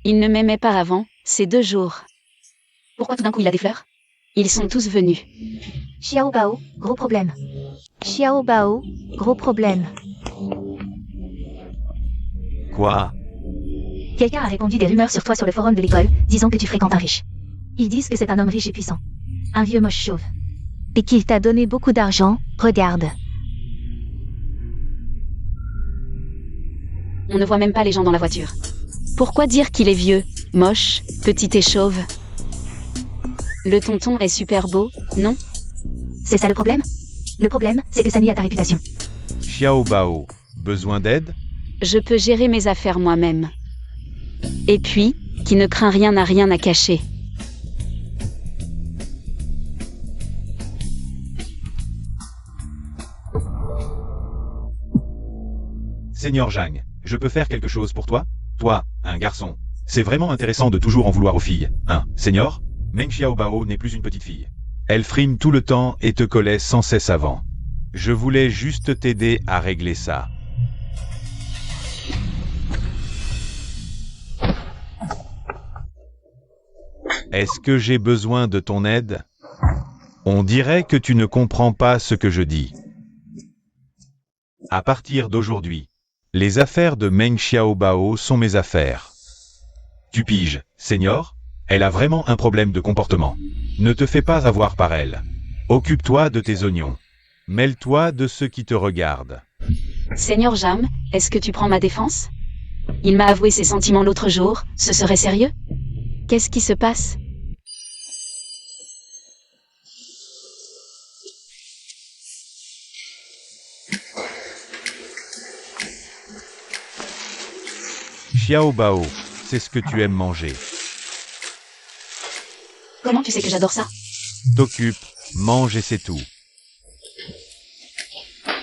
[SPEAKER 2] Il ne m'aimait pas avant, ces 2 jours. Pourquoi tout d'un coup il a des fleurs? Ils sont tous venus.
[SPEAKER 1] Xiaobao, gros problème. Xiaobao, gros problème.
[SPEAKER 3] Quoi?
[SPEAKER 1] Quelqu'un a répandu des rumeurs sur toi sur le forum de l'école, disant que tu fréquentes un riche. Ils disent que c'est un homme riche et puissant. Un vieux moche chauve. Et qu'il t'a donné beaucoup d'argent, regarde.
[SPEAKER 2] On ne voit même pas les gens dans la voiture. Pourquoi dire qu'il est vieux, moche, petit et chauve? Le tonton est super beau, non?
[SPEAKER 1] C'est ça le problème? Le problème, c'est que ça nuit à ta réputation.
[SPEAKER 3] Xiaobao, besoin d'aide?
[SPEAKER 2] Je peux gérer mes affaires moi-même. Et puis, qui ne craint rien n'a rien à cacher.
[SPEAKER 3] Seigneur Zhang, je peux faire quelque chose pour toi? Toi, un garçon. C'est vraiment intéressant de toujours en vouloir aux filles, hein, Seigneur? Meng Xiaobao n'est plus une petite fille. Elle frime tout le temps et te collait sans cesse avant. Je voulais juste t'aider à régler ça. Est-ce que j'ai besoin de ton aide? On dirait que tu ne comprends pas ce que je dis. À partir d'aujourd'hui, les affaires de Meng Xiaobao sont mes affaires. Tu piges, Senior? Elle a vraiment un problème de comportement. Ne te fais pas avoir par elle. Occupe-toi de tes oignons. Mêle-toi de ceux qui te regardent.
[SPEAKER 2] Seigneur Jam, est-ce que tu prends ma défense? Il m'a avoué ses sentiments l'autre jour, ce serait sérieux? Qu'est-ce qui se passe?
[SPEAKER 3] Xiaobao, c'est ce que tu aimes manger.
[SPEAKER 2] Comment tu sais que j'adore ça?
[SPEAKER 3] T'occupe, mange et c'est tout.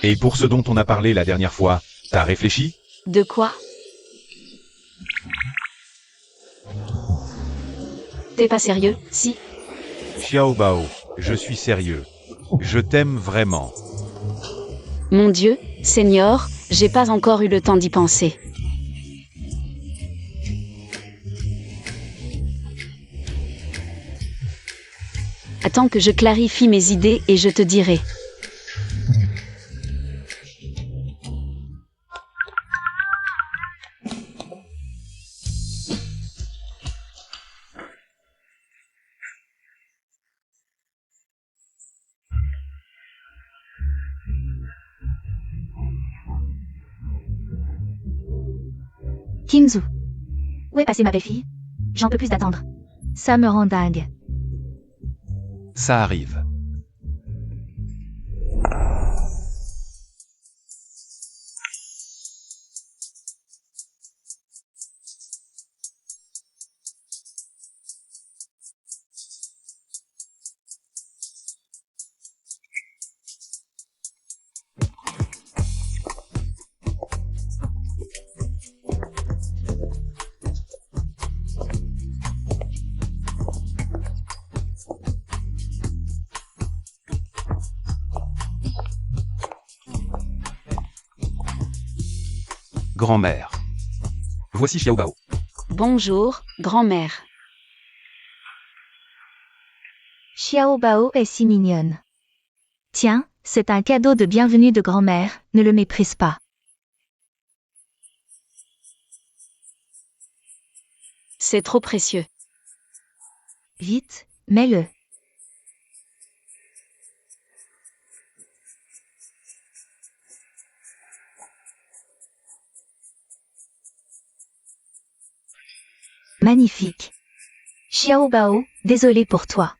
[SPEAKER 3] Et pour ce dont on a parlé la dernière fois, t'as réfléchi?
[SPEAKER 2] De quoi? T'es pas sérieux, si?
[SPEAKER 3] Xiaobao, je suis sérieux. Je t'aime vraiment.
[SPEAKER 2] Mon Dieu, Seigneur, j'ai pas encore eu le temps d'y penser. Attends que je clarifie mes idées et je te dirai.
[SPEAKER 1] Kinzu. Où est passée ma belle-fille? J'en peux plus d'attendre. Ça me rend dingue.
[SPEAKER 4] Ça arrive. Grand-mère. Voici Xiaobao.
[SPEAKER 2] Bonjour, grand-mère.
[SPEAKER 1] Xiaobao est si mignonne. Tiens, c'est un cadeau de bienvenue de grand-mère, ne le méprise pas.
[SPEAKER 2] C'est trop précieux.
[SPEAKER 1] Vite, mets-le. Magnifique. Xiaobao, désolé pour toi.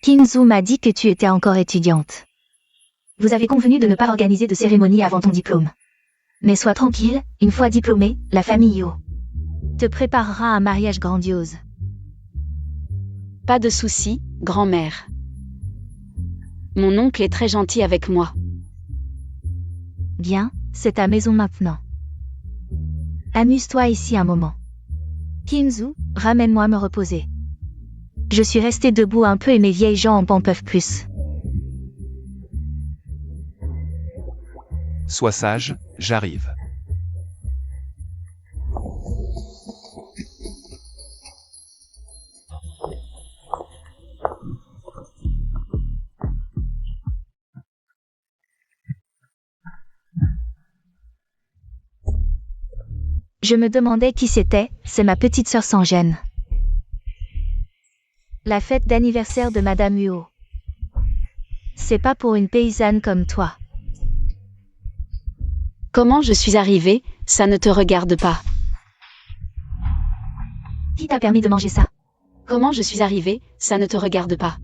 [SPEAKER 1] Kinzu m'a dit que tu étais encore étudiante. Vous avez convenu de ne pas organiser de cérémonie avant ton diplôme. Mais sois tranquille, une fois diplômée, la famille Yo te préparera un mariage grandiose.
[SPEAKER 2] Pas de souci, grand-mère. Mon oncle est très gentil avec moi.
[SPEAKER 1] Bien, c'est ta maison maintenant. Amuse-toi ici un moment. Kinzu, ramène-moi me reposer. Je suis restée debout un peu et mes vieilles jambes en peuvent plus.
[SPEAKER 4] Sois sage, j'arrive.
[SPEAKER 1] Je me demandais qui c'était, c'est ma petite sœur sans gêne. La fête d'anniversaire de Madame Huo. C'est pas pour une paysanne comme toi.
[SPEAKER 2] Comment je suis arrivée, ça ne te regarde pas.
[SPEAKER 1] Qui t'a permis de manger ça?
[SPEAKER 2] Comment je suis arrivée, ça ne te regarde pas.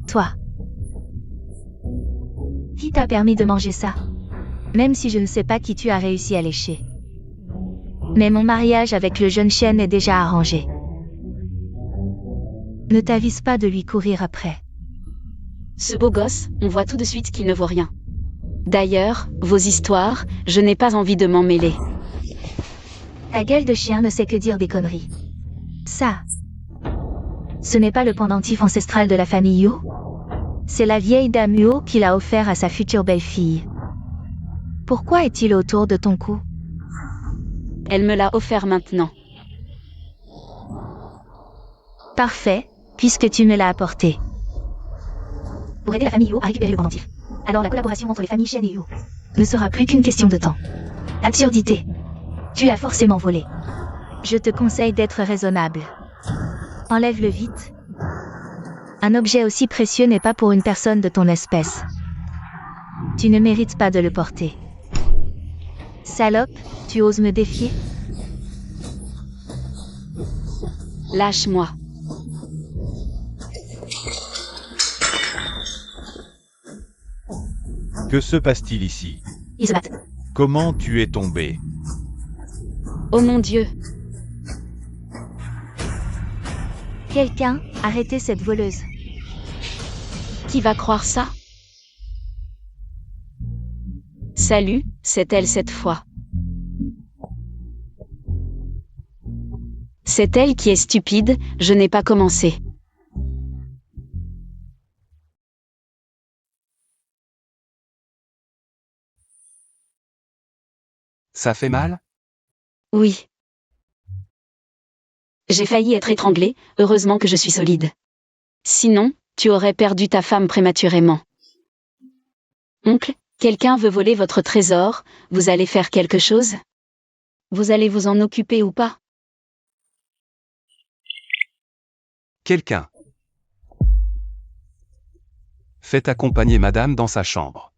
[SPEAKER 1] Toi. Qui t'a permis de manger ça? Même si je ne sais pas qui tu as réussi à lécher. Mais mon mariage avec le jeune chêne est déjà arrangé. Ne t'avise pas de lui courir après.
[SPEAKER 2] Ce beau gosse, on voit tout de suite qu'il ne vaut rien. D'ailleurs, vos histoires, je n'ai pas envie de m'en mêler.
[SPEAKER 1] Ta gueule de chien ne sait que dire des conneries. Ça. Ce n'est pas le pendentif ancestral de la famille Yo? C'est la vieille dame Huo qui l'a offert à sa future belle-fille. Pourquoi est-il autour de ton cou?
[SPEAKER 2] Elle me l'a offert maintenant.
[SPEAKER 1] Parfait, puisque tu me l'as apporté. Pour aider la famille Huo à récupérer le pendentif. Alors la collaboration entre les familles Shen et Huo ne sera plus qu'une question de temps. Absurdité. Tu l'as forcément volé. Je te conseille d'être raisonnable. Enlève-le vite. Un objet aussi précieux n'est pas pour une personne de ton espèce. Tu ne mérites pas de le porter. Salope, tu oses me défier?
[SPEAKER 2] Lâche-moi.
[SPEAKER 3] Que se passe-t-il ici?
[SPEAKER 1] Ils se battent.
[SPEAKER 3] Comment tu es tombé?
[SPEAKER 2] Oh mon Dieu.
[SPEAKER 1] Quelqu'un, arrêtez cette voleuse.
[SPEAKER 2] Qui va croire ça? Salut, c'est elle cette fois. C'est elle qui est stupide, je n'ai pas commencé.
[SPEAKER 4] Ça fait mal?
[SPEAKER 2] Oui. J'ai failli être étranglée, heureusement que je suis solide. Sinon, tu aurais perdu ta femme prématurément. Oncle, quelqu'un veut voler votre trésor, vous allez faire quelque chose? Vous allez vous en occuper ou pas?
[SPEAKER 4] Quelqu'un. Faites accompagner madame dans sa chambre.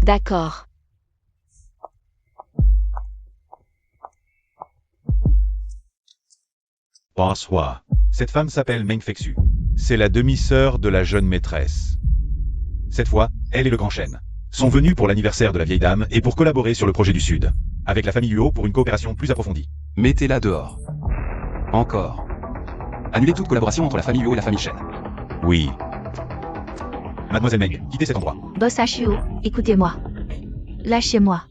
[SPEAKER 2] D'accord.
[SPEAKER 3] Bonsoir. Cette femme s'appelle Meng Fexu. C'est la demi-sœur de la jeune maîtresse. Cette fois, elle et le grand chêne sont venus pour l'anniversaire de la vieille dame et pour collaborer sur le projet du Sud, avec la famille Huo pour une coopération plus approfondie.
[SPEAKER 4] Mettez-la dehors. Encore. Annulez toute collaboration entre la famille Huo et la famille Shen.
[SPEAKER 3] Oui. Mademoiselle Meng, quittez cet endroit.
[SPEAKER 1] Boss HUO, écoutez-moi. Lâchez-moi.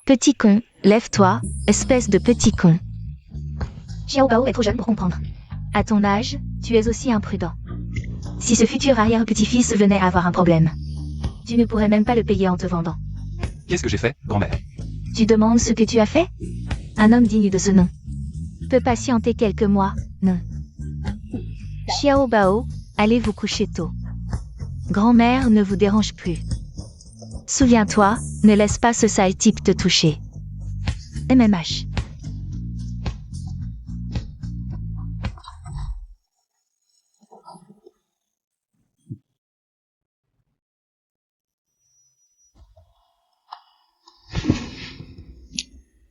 [SPEAKER 1] Petit con, lève-toi, espèce de petit con. Xiao Bao est trop jeune pour comprendre. À ton âge, tu es aussi imprudent. Si ce futur arrière-petit-fils venait à avoir un problème, tu ne pourrais même pas le payer en te vendant.
[SPEAKER 4] Qu'est-ce que j'ai fait, grand-mère?
[SPEAKER 1] Tu demandes ce que tu as fait? Un homme digne de ce nom peut patienter quelques mois, non. Xiao Bao, allez vous coucher tôt. Grand-mère ne vous dérange plus. Souviens-toi, ne laisse pas ce sale type te toucher. MMH.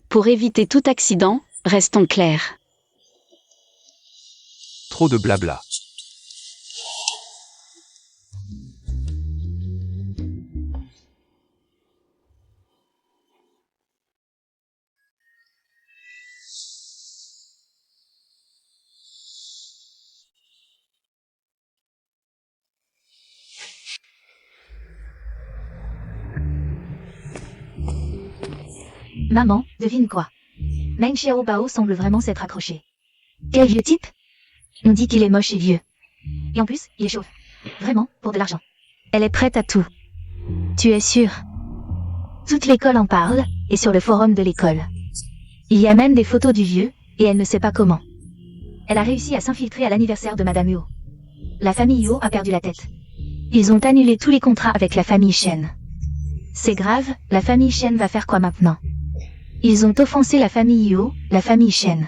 [SPEAKER 2] Pour éviter tout accident, restons clairs.
[SPEAKER 4] Trop de blabla.
[SPEAKER 1] Maman, devine quoi? Meng Xiaobao semble vraiment s'être accroché. Quel vieux type? On dit qu'il est moche et vieux. Et en plus, il est chauve. Vraiment, pour de l'argent. Elle est prête à tout. Tu es sûr? Toute l'école en parle, et sur le forum de l'école. Il y a même des photos du vieux, et elle ne sait pas comment. Elle a réussi à s'infiltrer à l'anniversaire de Madame Huo. La famille Huo a perdu la tête. Ils ont annulé tous les contrats avec la famille Shen. C'est grave, la famille Shen va faire quoi maintenant? Ils ont offensé la famille Huo, la famille Shen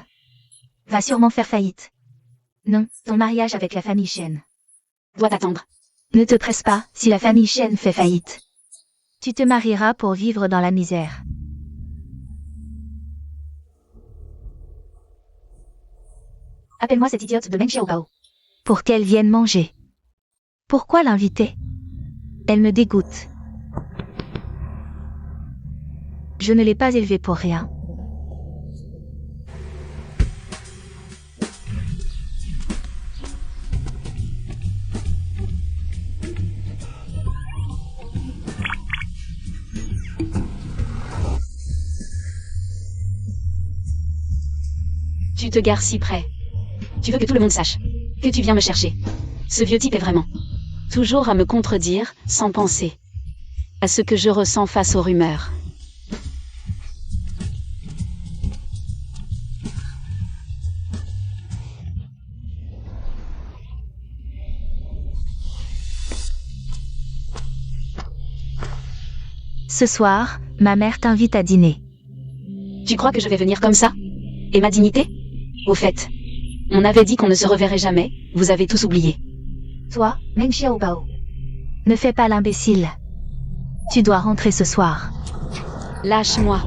[SPEAKER 1] va sûrement faire faillite. Non, ton mariage avec la famille Shen
[SPEAKER 2] Doit attendre.
[SPEAKER 1] ne te presse pas, si la famille Shen fait faillite. Tu te marieras pour vivre dans la misère. Appelle-moi cette idiote de Meng Xiaobao. Pour qu'elle vienne manger. Pourquoi l'inviter? Elle me dégoûte. Je ne l'ai pas élevée pour rien.
[SPEAKER 2] Tu te gares si près. Tu veux que tout le monde sache. que tu viens me chercher. Ce vieux type est vraiment toujours à me contredire, sans penser à ce que je ressens face aux rumeurs.
[SPEAKER 1] Ce soir, ma mère t'invite à dîner.
[SPEAKER 2] Tu crois que je vais venir comme ça? Et ma dignité? Au fait, on avait dit qu'on ne se reverrait jamais, vous avez tous oublié.
[SPEAKER 1] Toi, Meng Xiaobao. Ne fais pas l'imbécile. Tu dois rentrer ce soir.
[SPEAKER 2] Lâche-moi.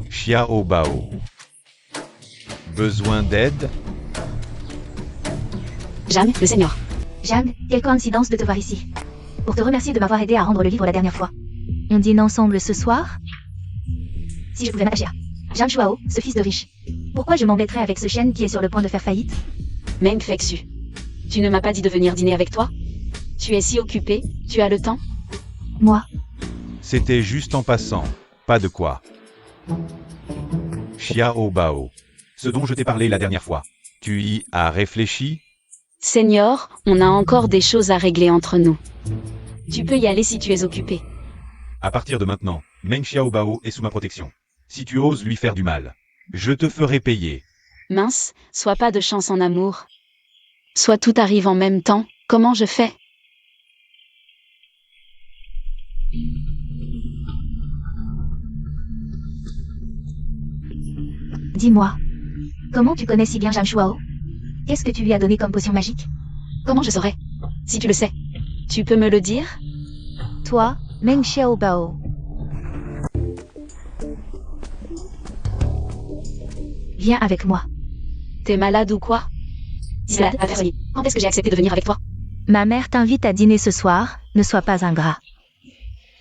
[SPEAKER 3] Xiao Bao. Besoin d'aide?
[SPEAKER 2] Jeanne, le seigneur.
[SPEAKER 1] Jeanne, quelle coïncidence de te voir ici. Pour te remercier de m'avoir aidé à rendre le livre la dernière fois. On dîne ensemble ce soir? Si je pouvais m'attacher à Zhang Shuao, ce fils de riche. Pourquoi je m'embêterais avec ce chêne qui est sur le point de faire faillite?
[SPEAKER 2] Meng Fexu. Tu ne m'as pas dit de venir dîner avec toi? Tu es si occupé, tu as le temps?
[SPEAKER 1] Moi?
[SPEAKER 3] C'était juste en passant. Pas de quoi. Xiao Bao. Ce dont je t'ai parlé la dernière fois. Tu y as réfléchi?
[SPEAKER 2] Seigneur, on a encore des choses à régler entre nous. Tu peux y aller si tu es occupé.
[SPEAKER 3] À partir de maintenant, Meng Xiaobao est sous ma protection. Si tu oses lui faire du mal, je te ferai payer.
[SPEAKER 2] Mince, sois pas de chance en amour. Soit tout arrive en même temps, comment je fais?
[SPEAKER 1] Dis-moi. Comment tu connais si bien Zhang Shuao? Qu'est-ce que tu lui as donné comme potion magique?
[SPEAKER 2] Comment je saurais? Si tu le sais. Tu peux me le dire?
[SPEAKER 1] Toi, Meng Xiaobao. Viens avec moi.
[SPEAKER 2] T'es malade ou quoi? Dis la personne. Quand est-ce que j'ai accepté de venir avec toi?
[SPEAKER 1] Ma mère t'invite à dîner ce soir, ne sois pas ingrat.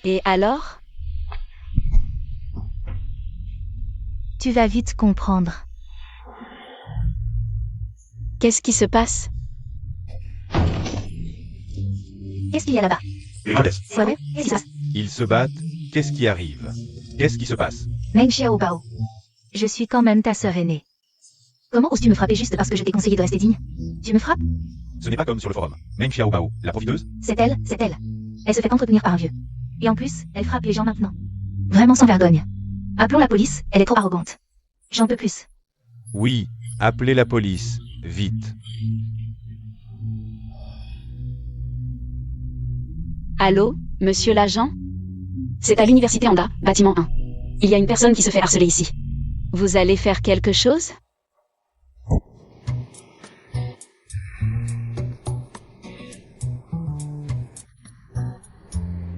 [SPEAKER 2] Et alors?
[SPEAKER 1] Tu vas vite comprendre.
[SPEAKER 2] Qu'est-ce qui se passe?
[SPEAKER 1] Qu'est-ce qu'il y a là-bas? Ouais, qu'est-ce qui se passe?
[SPEAKER 3] Ils se battent. Qu'est-ce qui arrive? Qu'est-ce qui se passe?
[SPEAKER 1] Meng Xiaobao. Je suis quand même ta sœur aînée. Comment oses-tu me frapper juste parce que je t'ai conseillé de rester digne? Tu me frappes?
[SPEAKER 3] Ce n'est pas comme sur le forum. Meng Xiaobao, la profiteuse?
[SPEAKER 1] C'est elle, c'est elle. Elle se fait entretenir par un vieux. Et en plus, elle frappe les gens maintenant. Vraiment sans vergogne. Appelons la police, elle est trop arrogante. J'en peux plus.
[SPEAKER 3] Oui, appelez la police. Vite.
[SPEAKER 2] Allô, monsieur l'agent? C'est à l'université Anda, bâtiment 1. Il y a une personne qui se fait harceler ici. Vous allez faire quelque chose?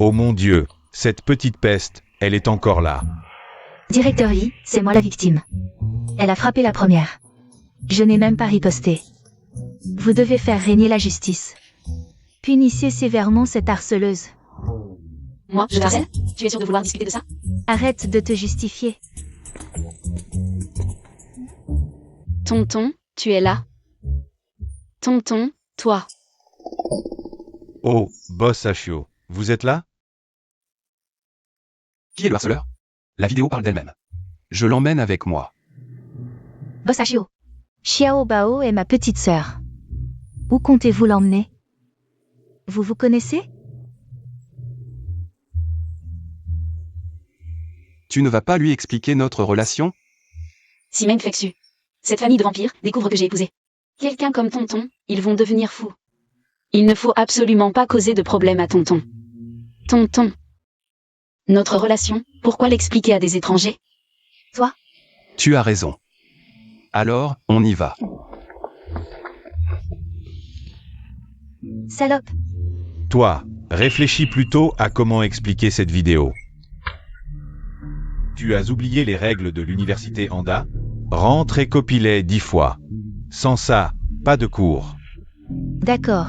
[SPEAKER 3] Oh mon Dieu, cette petite peste, elle est encore là.
[SPEAKER 1] Directeur Lee, c'est moi la victime. Elle a frappé la première. Je n'ai même pas riposté. Vous devez faire régner la justice. Punissez sévèrement cette harceleuse.
[SPEAKER 2] Moi, je t'harcèle? Tu es sûr de vouloir discuter de ça?
[SPEAKER 1] Arrête de te justifier.
[SPEAKER 2] Tonton, tu es là? Tonton, toi.
[SPEAKER 3] Oh, boss Ashio, vous êtes là?
[SPEAKER 4] Qui est le harceleur? La vidéo parle d'elle-même. Je l'emmène avec moi.
[SPEAKER 1] Boss Ashio. Xiao Bao est ma petite sœur. Où comptez-vous l'emmener? Vous vous connaissez?
[SPEAKER 4] Tu ne vas pas lui expliquer notre relation?
[SPEAKER 2] Si Meng Fexu. Cette famille de vampires découvre que j'ai épousé quelqu'un comme Tonton, ils vont devenir fous. Il ne faut absolument pas causer de problème à Tonton. Tonton. Notre relation, pourquoi l'expliquer à des étrangers?
[SPEAKER 1] Toi?
[SPEAKER 4] Tu as raison. Alors, on y va.
[SPEAKER 1] Salope.
[SPEAKER 3] Toi, réfléchis plutôt à comment expliquer cette vidéo. Tu as oublié les règles de l'université Anda? Rentre et copie-les 10 fois. Sans ça, pas de cours.
[SPEAKER 1] D'accord.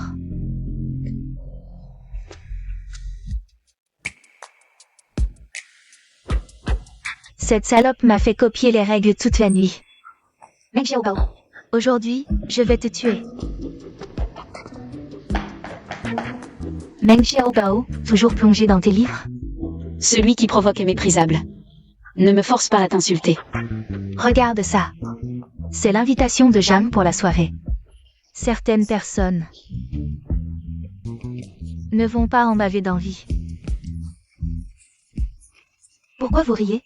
[SPEAKER 1] Cette salope m'a fait copier les règles toute la nuit. Meng Xiaobao. Aujourd'hui, je vais te tuer. Meng Xiaobao, toujours plongé dans tes livres?
[SPEAKER 2] Celui qui provoque est méprisable. Ne me force pas à t'insulter.
[SPEAKER 1] Regarde ça. C'est l'invitation de Jeanne pour la soirée. Certaines personnes ne vont pas en baver d'envie. Pourquoi vous riez?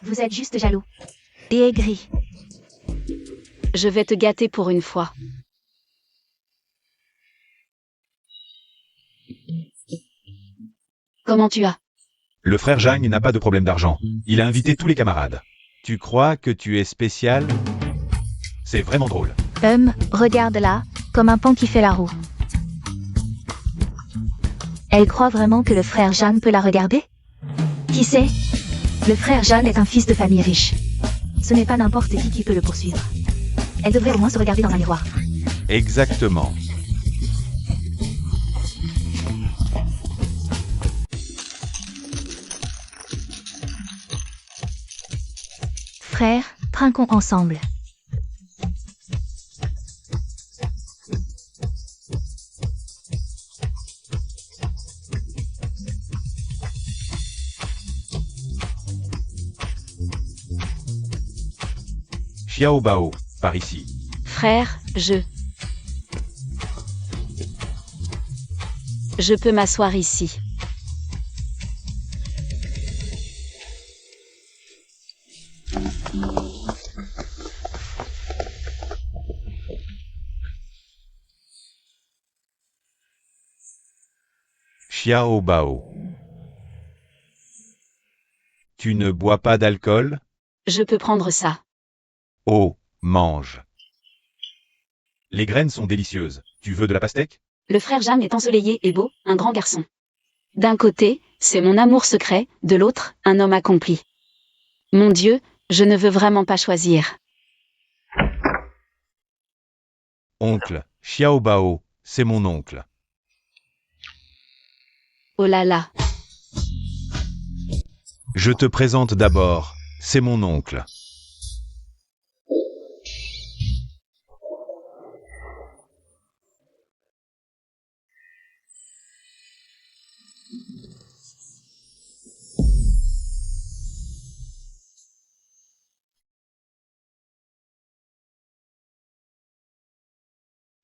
[SPEAKER 1] Vous êtes juste jaloux. Et aigri.
[SPEAKER 2] Je vais te gâter pour une fois. Comment tu as?
[SPEAKER 3] Le frère Jagne n'a pas de problème d'argent. Il a invité tous les camarades. Tu crois que tu es spécial? C'est vraiment drôle.
[SPEAKER 1] Regarde là, comme un pan qui fait la roue. Elle croit vraiment que le frère Jeanne peut la regarder? Qui sait? Le frère Jeanne est un fils de famille riche. Ce n'est pas n'importe qui peut le poursuivre. Elle devrait au moins se regarder dans un miroir.
[SPEAKER 3] Exactement.
[SPEAKER 1] Frères, trinquons ensemble.
[SPEAKER 3] Xiao Bao, par ici.
[SPEAKER 2] Frère, je peux m'asseoir ici.
[SPEAKER 3] Xiao Bao. Tu ne bois pas d'alcool?
[SPEAKER 2] Je peux prendre ça.
[SPEAKER 3] Oh, mange. Les graines sont délicieuses. Tu veux de la pastèque?
[SPEAKER 2] Le frère Jeanne est ensoleillé et beau, un grand garçon. D'un côté, c'est mon amour secret, de l'autre, un homme accompli. Mon Dieu, je ne veux vraiment pas choisir.
[SPEAKER 3] Oncle, Xiao Bao, c'est mon oncle.
[SPEAKER 2] Oh là là.
[SPEAKER 3] Je te présente d'abord, c'est mon oncle.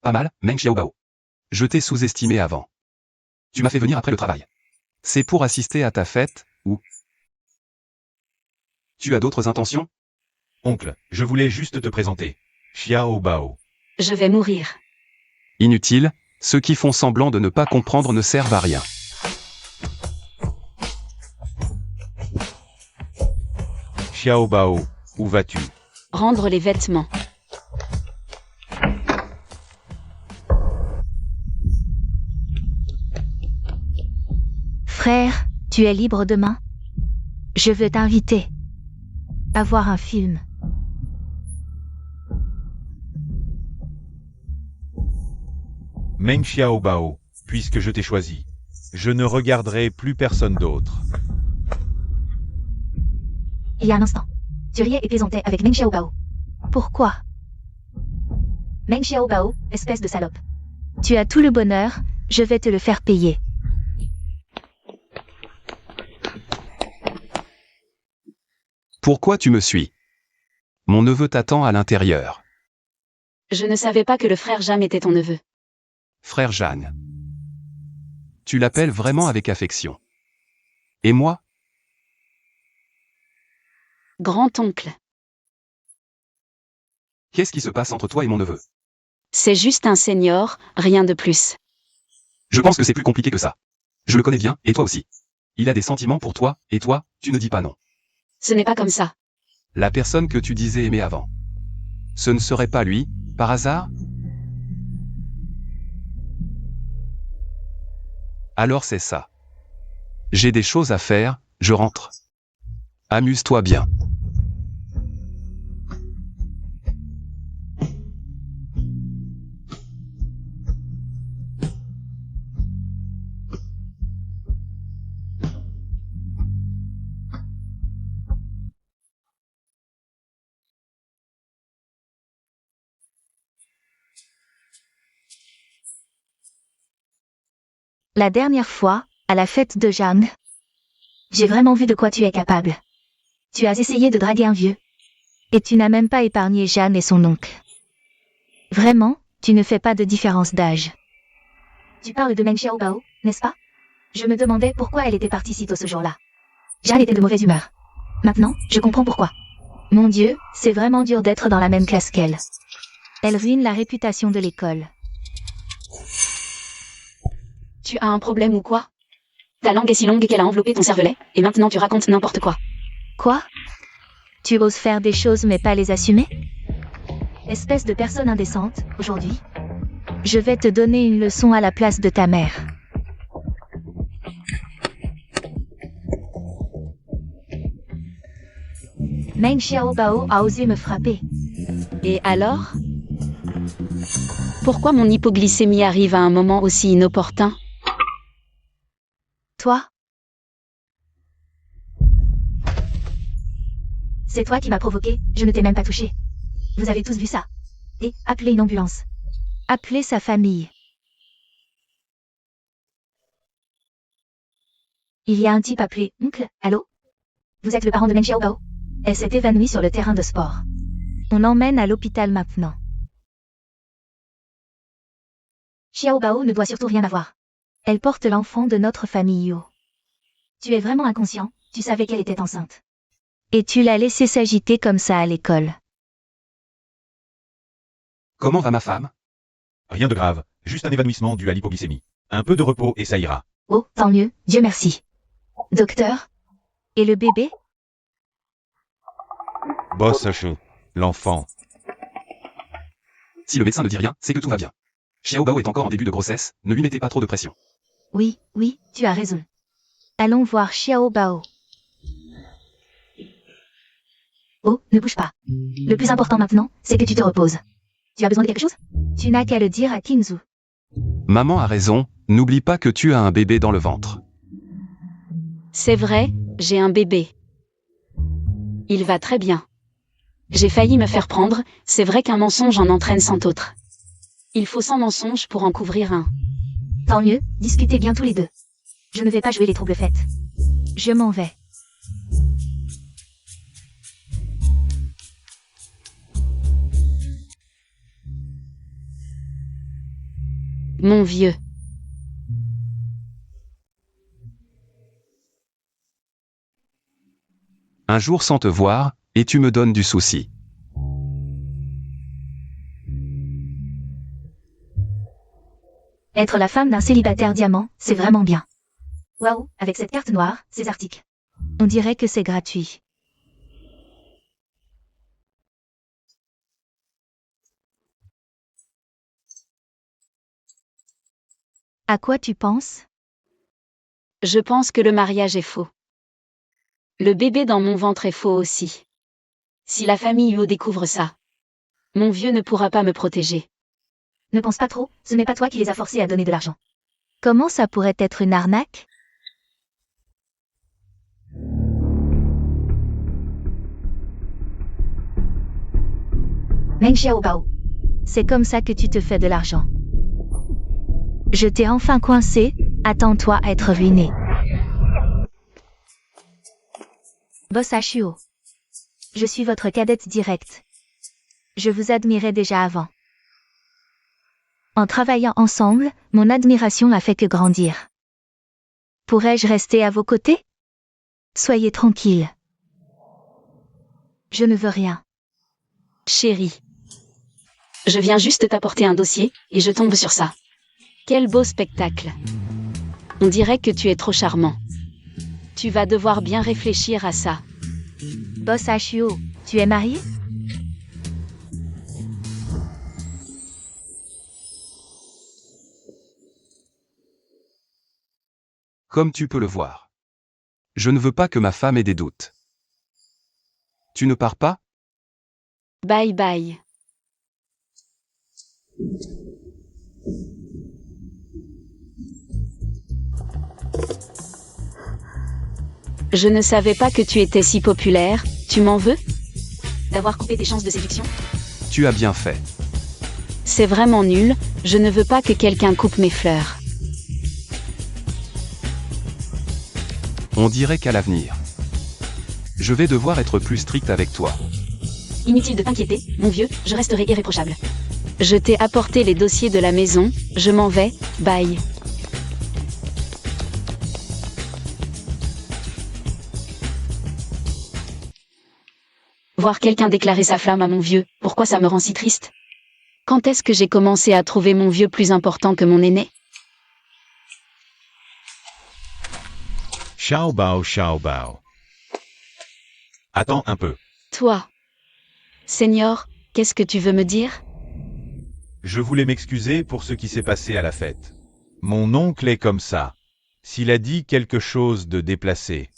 [SPEAKER 4] Pas mal, Meng Xiaobao. Je t'ai sous-estimé avant. Tu m'as fait venir après le travail. C'est pour assister à ta fête, ou? Tu as d'autres intentions?
[SPEAKER 3] Oncle, je voulais juste te présenter. Xiao Bao.
[SPEAKER 2] Je vais mourir.
[SPEAKER 4] Inutile, ceux qui font semblant de ne pas comprendre ne servent à rien.
[SPEAKER 3] Xiao Bao, où vas-tu?
[SPEAKER 2] Rendre les vêtements.
[SPEAKER 1] Frère, tu es libre demain? Je veux t'inviter à voir un film.
[SPEAKER 3] Meng Xiao Bao, puisque je t'ai choisi, je ne regarderai plus personne d'autre.
[SPEAKER 1] Il y a un instant, tu riais et plaisantais avec Meng Xiaobao. Pourquoi? Meng Xiaobao, espèce de salope. Tu as tout le bonheur, je vais te le faire payer.
[SPEAKER 4] Pourquoi tu me suis? Mon neveu t'attend à l'intérieur.
[SPEAKER 2] Je ne savais pas que le frère Jeanne était ton neveu.
[SPEAKER 4] Frère Jeanne. Tu l'appelles vraiment avec affection. Et moi?
[SPEAKER 2] Grand-oncle.
[SPEAKER 4] Qu'est-ce qui se passe entre toi et mon neveu?
[SPEAKER 2] C'est juste un senior, rien de plus.
[SPEAKER 4] Je pense que c'est plus compliqué que ça. Je le connais bien, et toi aussi. Il a des sentiments pour toi, et toi, tu ne dis pas non.
[SPEAKER 2] Ce n'est pas comme ça.
[SPEAKER 4] La personne que tu disais aimer avant. Ce ne serait pas lui, par hasard? Alors c'est ça. J'ai des choses à faire, je rentre. Amuse-toi bien.
[SPEAKER 1] La dernière fois, à la fête de Jeanne, j'ai vraiment vu de quoi tu es capable. Tu as essayé de draguer un vieux. Et tu n'as même pas épargné Jeanne et son oncle. Vraiment, Tu ne fais pas de différence d'âge. Tu parles de Meng Xiaobao, n'est-ce pas? Je me demandais pourquoi elle était partie si tôt ce jour-là. Jeanne était de mauvaise humeur. Maintenant, je comprends pourquoi. Mon Dieu, c'est vraiment dur d'être dans la même classe qu'elle. Elle ruine la réputation de l'école.
[SPEAKER 2] Tu as un problème ou quoi? Ta langue est si longue qu'elle a enveloppé ton cervelet, et maintenant tu racontes n'importe quoi.
[SPEAKER 1] Quoi? Tu oses faire des choses mais pas les assumer? Espèce de personne indécente, aujourd'hui. Je vais te donner une leçon à la place de ta mère. Meng Xiaobao a osé me frapper.
[SPEAKER 2] Et alors? Pourquoi mon hypoglycémie arrive à un moment aussi inopportun?
[SPEAKER 1] Toi? C'est toi qui m'as provoqué, je ne t'ai même pas touché. Vous avez tous vu ça. Et appelez une ambulance. Appelez sa famille. Il y a un type appelé Oncle, allô? Vous êtes le parent de Meng Xiaobao? Elle s'est évanouie sur le terrain de sport. On l'emmène à l'hôpital maintenant. Xiaobao ne doit surtout rien avoir. Elle porte l'enfant de notre famille Yo. Tu es vraiment inconscient, tu savais qu'elle était enceinte. Et tu l'as laissée s'agiter comme ça à l'école.
[SPEAKER 4] Comment va ma femme?
[SPEAKER 3] Rien de grave, juste un évanouissement dû à l'hypoglycémie. Un peu de repos et ça ira.
[SPEAKER 1] Oh, tant mieux, Dieu merci. Docteur? Et le bébé?
[SPEAKER 3] Boss Chou, l'enfant.
[SPEAKER 4] Si le médecin ne dit rien, c'est que tout va bien. Xiaobao est encore en début de grossesse, ne lui mettez pas trop de pression.
[SPEAKER 1] Oui, tu as raison. Allons voir Xiaobao. Oh, ne bouge pas. Le plus important maintenant, c'est que tu te reposes. Tu as besoin de quelque chose? Tu n'as qu'à le dire à Qingzu.
[SPEAKER 4] Maman a raison, n'oublie pas que tu as un bébé dans le ventre.
[SPEAKER 2] C'est vrai, j'ai un bébé. Il va très bien. J'ai failli me faire prendre, c'est vrai qu'un mensonge en entraîne 100 autres. Il faut 100 mensonges pour en couvrir un.
[SPEAKER 1] Tant mieux, discutez bien tous les deux. Je ne vais pas jouer les troubles fêtes. Je m'en vais.
[SPEAKER 2] Mon vieux.
[SPEAKER 4] Un jour sans te voir, et tu me donnes du souci.
[SPEAKER 1] Être la femme d'un célibataire diamant, c'est vraiment bien. Waouh, avec cette carte noire, ces articles. On dirait que c'est gratuit. À quoi tu penses?
[SPEAKER 2] Je pense que le mariage est faux. Le bébé dans mon ventre est faux aussi. Si la famille Huo découvre ça, mon vieux ne pourra pas me protéger.
[SPEAKER 1] Ne pense pas trop, ce n'est pas toi qui les as forcés à donner de l'argent. Comment ça pourrait être une arnaque? Meng Xiaobao. C'est comme ça que tu te fais de l'argent. Je t'ai enfin coincé, attends-toi à être ruiné. Boss Huo. Je suis votre cadette directe. Je vous admirais déjà avant. En travaillant ensemble, mon admiration n'a fait que grandir. Pourrais-je rester à vos côtés? Soyez tranquille. Je ne veux rien.
[SPEAKER 2] Chérie. Je viens juste t'apporter un dossier, et je tombe sur ça. Quel beau spectacle. On dirait que tu es trop charmant. Tu vas devoir bien réfléchir à ça.
[SPEAKER 1] Boss Huo, tu es marié?
[SPEAKER 4] Comme tu peux le voir. Je ne veux pas que ma femme ait des doutes. Tu ne pars pas?
[SPEAKER 2] Bye bye. Je ne savais pas que tu étais si populaire, tu m'en veux? D'avoir coupé tes chances de séduction?
[SPEAKER 4] Tu as bien fait.
[SPEAKER 2] C'est vraiment nul, je ne veux pas que quelqu'un coupe mes fleurs.
[SPEAKER 4] On dirait qu'à l'avenir, je vais devoir être plus strict avec toi.
[SPEAKER 2] Inutile de t'inquiéter, mon vieux, je resterai irréprochable. Je t'ai apporté les dossiers de la maison, je m'en vais, bye. Voir quelqu'un déclarer sa flamme à mon vieux, pourquoi ça me rend si triste? Quand est-ce que j'ai commencé à trouver mon vieux plus important que mon aîné?
[SPEAKER 3] Xiao Bao, Xiao Bao. Attends un peu.
[SPEAKER 2] Toi. Seigneur, qu'est-ce que tu veux me dire?
[SPEAKER 3] Je voulais m'excuser pour ce qui s'est passé à la fête. Mon oncle est comme ça. S'il a dit quelque chose de déplacé,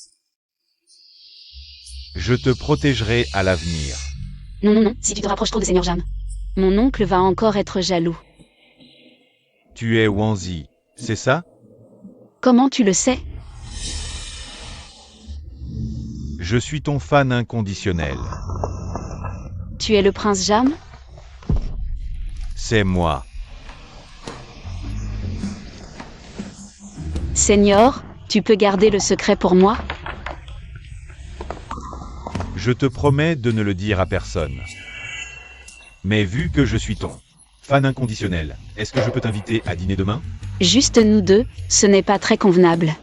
[SPEAKER 3] je te protégerai à l'avenir.
[SPEAKER 2] Non, si tu te rapproches trop de Seigneur Jam. Mon oncle va encore être jaloux.
[SPEAKER 3] Tu es Wanzi, c'est ça?
[SPEAKER 2] Comment tu le sais?
[SPEAKER 3] Je suis ton fan inconditionnel.
[SPEAKER 2] Tu es le prince Jam?
[SPEAKER 3] C'est moi.
[SPEAKER 2] Seigneur, tu peux garder le secret pour moi?
[SPEAKER 3] Je te promets de ne le dire à personne. Mais vu que je suis ton fan inconditionnel, est-ce que je peux t'inviter à dîner demain?
[SPEAKER 2] Juste nous deux, ce n'est pas très convenable.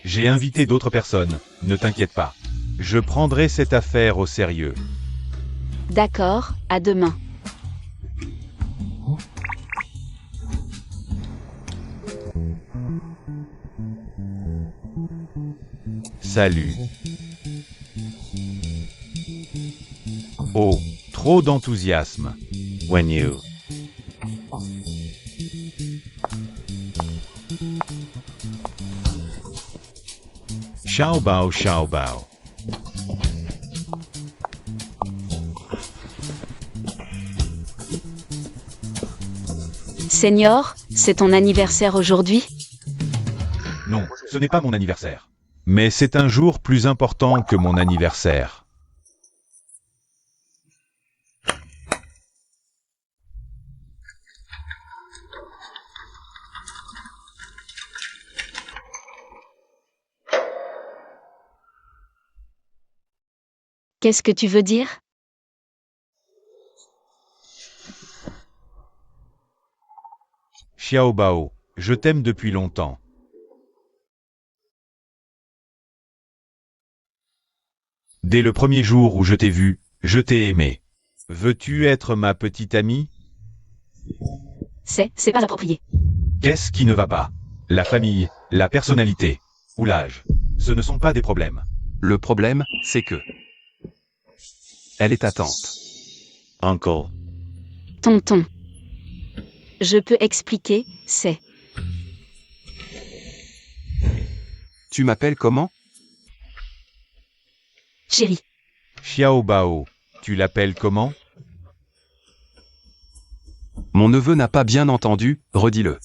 [SPEAKER 3] J'ai invité d'autres personnes, ne t'inquiète pas. Je prendrai cette affaire au sérieux.
[SPEAKER 2] D'accord, à demain.
[SPEAKER 3] Salut. Oh, trop d'enthousiasme. When you. Xiao Bao, Xiao Bao.
[SPEAKER 2] Seigneur, c'est ton anniversaire aujourd'hui?
[SPEAKER 3] Non, ce n'est pas mon anniversaire. Mais c'est un jour plus important que mon anniversaire.
[SPEAKER 2] Qu'est-ce que tu veux dire?
[SPEAKER 3] Xiao Bao, je t'aime depuis longtemps. Dès le premier jour où je t'ai vu, je t'ai aimé. Veux-tu être ma petite amie?
[SPEAKER 2] C'est pas approprié.
[SPEAKER 3] Qu'est-ce qui ne va pas? La famille, la personnalité, ou l'âge. Ce ne sont pas des problèmes.
[SPEAKER 4] Le problème, c'est que... Elle est ta tante.
[SPEAKER 3] Uncle.
[SPEAKER 2] Tonton. Je peux expliquer, c'est...
[SPEAKER 4] Tu m'appelles comment?
[SPEAKER 2] Chérie.
[SPEAKER 3] Xiao Bao, tu l'appelles comment?
[SPEAKER 4] Mon neveu n'a pas bien entendu, redis-le.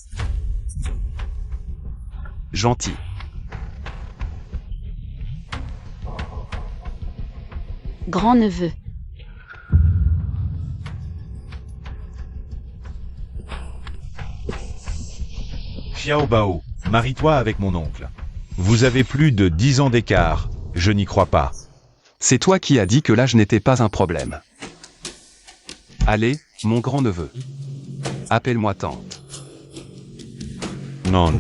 [SPEAKER 4] Gentil.
[SPEAKER 2] Grand-neveu.
[SPEAKER 3] Xiao Bao, marie-toi avec mon oncle. Vous avez plus de 10 ans d'écart, je n'y crois pas.
[SPEAKER 4] C'est toi qui as dit que l'âge n'était pas un problème. Allez, mon grand-neveu. Appelle-moi tante.
[SPEAKER 3] Non.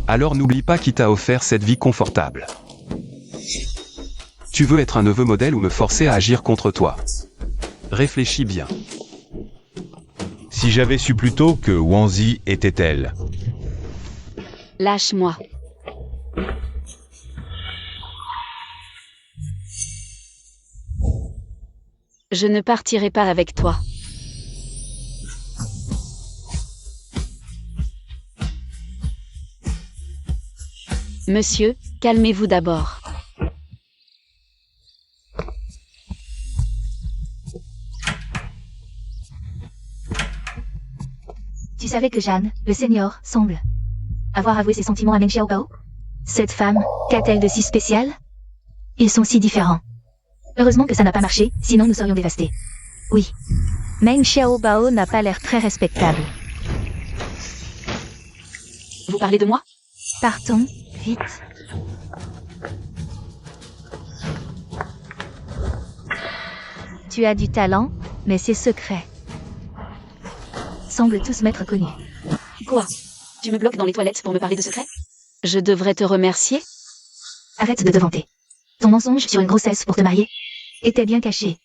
[SPEAKER 4] Alors n'oublie pas qui t'a offert cette vie confortable. Tu veux être un neveu modèle ou me forcer à agir contre toi? Réfléchis bien.
[SPEAKER 3] Si j'avais su plus tôt que Wanzi était elle.
[SPEAKER 2] Lâche-moi. Je ne partirai pas avec toi. Monsieur, calmez-vous d'abord.
[SPEAKER 1] Tu savais que Jeanne, le seigneur, semble avoir avoué ses sentiments à Meng Xiaobao? Cette femme, qu'a-t-elle de si spécial? Ils sont si différents. Heureusement que ça n'a pas marché, sinon nous serions dévastés. Oui. Meng Xiaobao n'a pas l'air très respectable.
[SPEAKER 2] Vous parlez de moi?
[SPEAKER 1] Partons, vite. Tu as du talent, mais c'est secret. Semble tous m'être connu.
[SPEAKER 2] Quoi? Tu me bloques dans les toilettes pour me parler de secret? Je devrais te remercier?
[SPEAKER 1] Arrête de te vanter. Ton mensonge sur une grossesse pour te marier était bien caché.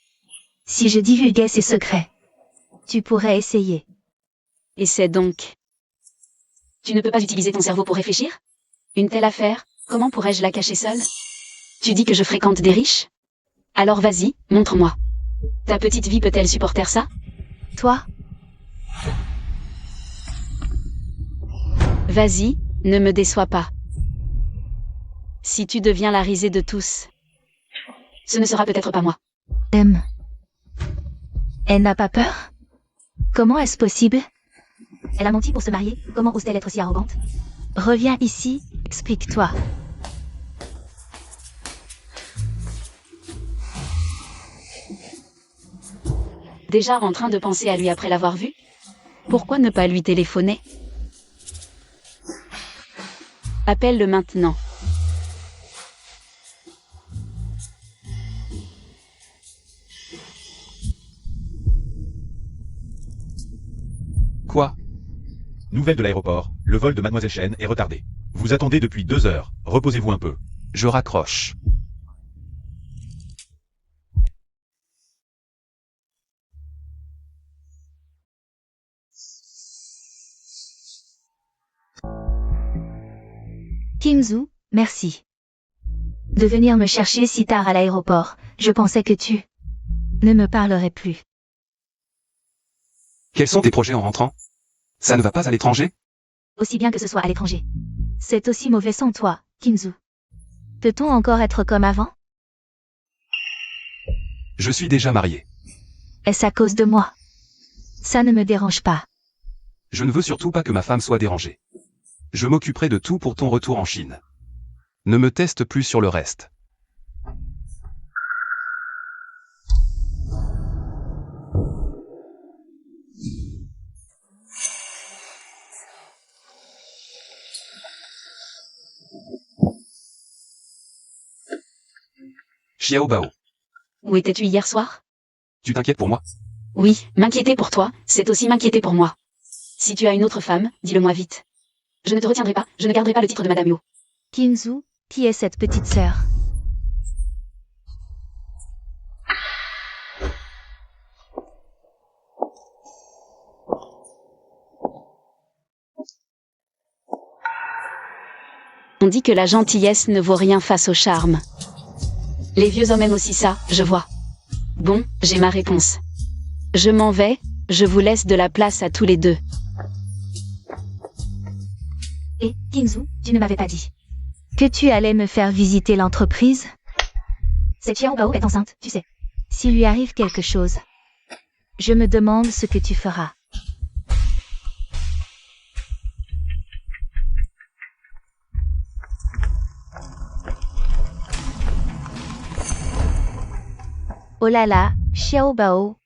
[SPEAKER 1] Si je divulguais ces secrets, tu pourrais essayer.
[SPEAKER 2] Essaie donc. Tu ne peux pas utiliser ton cerveau pour réfléchir? Une telle affaire, comment pourrais-je la cacher seule? Tu dis que je fréquente des riches? Alors vas-y, montre-moi. Ta petite vie peut-elle supporter ça?
[SPEAKER 1] Toi,
[SPEAKER 2] Vas-y, ne me déçois pas. Si tu deviens la risée de tous, ce ne sera peut-être pas moi.
[SPEAKER 1] Elle n'a pas peur? Comment est-ce possible? Elle a menti pour se marier, comment ose-t-elle être si arrogante? Reviens ici, explique-toi.
[SPEAKER 2] Déjà en train de penser à lui après l'avoir vu? Pourquoi ne pas lui téléphoner? Appelle-le maintenant.
[SPEAKER 4] Quoi?
[SPEAKER 3] Nouvelle de l'aéroport, le vol de Mademoiselle Chen est retardé. Vous attendez depuis 2 heures, reposez-vous un peu.
[SPEAKER 4] Je raccroche.
[SPEAKER 1] Kimzu, merci. De venir me chercher si tard à l'aéroport, je pensais que tu ne me parlerais plus.
[SPEAKER 4] Quels sont tes projets en rentrant? Ça ne va pas à l'étranger?
[SPEAKER 1] Aussi bien que ce soit à l'étranger. C'est aussi mauvais sans toi, Kimzu. Peut-on encore être comme avant?
[SPEAKER 4] Je suis déjà marié.
[SPEAKER 1] Est-ce à cause de moi? Ça ne me dérange pas.
[SPEAKER 4] Je ne veux surtout pas que ma femme soit dérangée. Je m'occuperai de tout pour ton retour en Chine. Ne me teste plus sur le reste. Xiao Bao,
[SPEAKER 2] Où étais-tu hier soir?
[SPEAKER 4] tu t'inquiètes pour moi?
[SPEAKER 2] Oui, m'inquiéter pour toi, c'est aussi m'inquiéter pour moi. Si tu as une autre femme, dis-le-moi vite. Je ne te retiendrai pas, je ne garderai pas le titre de Madame Yo.
[SPEAKER 1] Kimzu, qui est cette petite sœur?
[SPEAKER 2] On dit que la gentillesse ne vaut rien face au charme. Les vieux hommes aiment aussi ça, je vois. Bon, j'ai ma réponse. Je m'en vais, je vous laisse de la place à tous les deux.
[SPEAKER 1] Et, Kimzu, tu ne m'avais pas dit que tu allais me faire visiter l'entreprise? Cette Xiao Bao est enceinte, tu sais. S'il lui arrive quelque chose, je me demande ce que tu feras. Oh là là, Xiao Bao.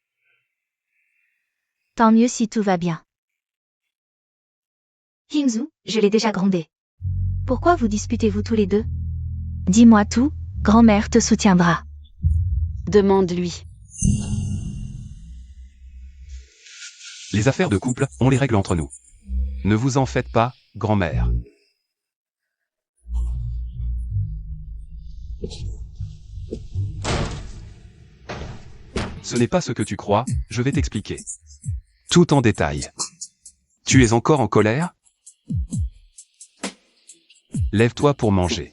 [SPEAKER 1] Tant mieux si tout va bien. Kimzu, je l'ai déjà grondé. Pourquoi vous disputez-vous tous les deux? Dis-moi tout, grand-mère te soutiendra.
[SPEAKER 2] Demande-lui.
[SPEAKER 4] Les affaires de couple, on les règle entre nous. Ne vous en faites pas, grand-mère. Ce n'est pas ce que tu crois, je vais t'expliquer. Tout en détail. Tu es encore en colère? Lève-toi pour manger.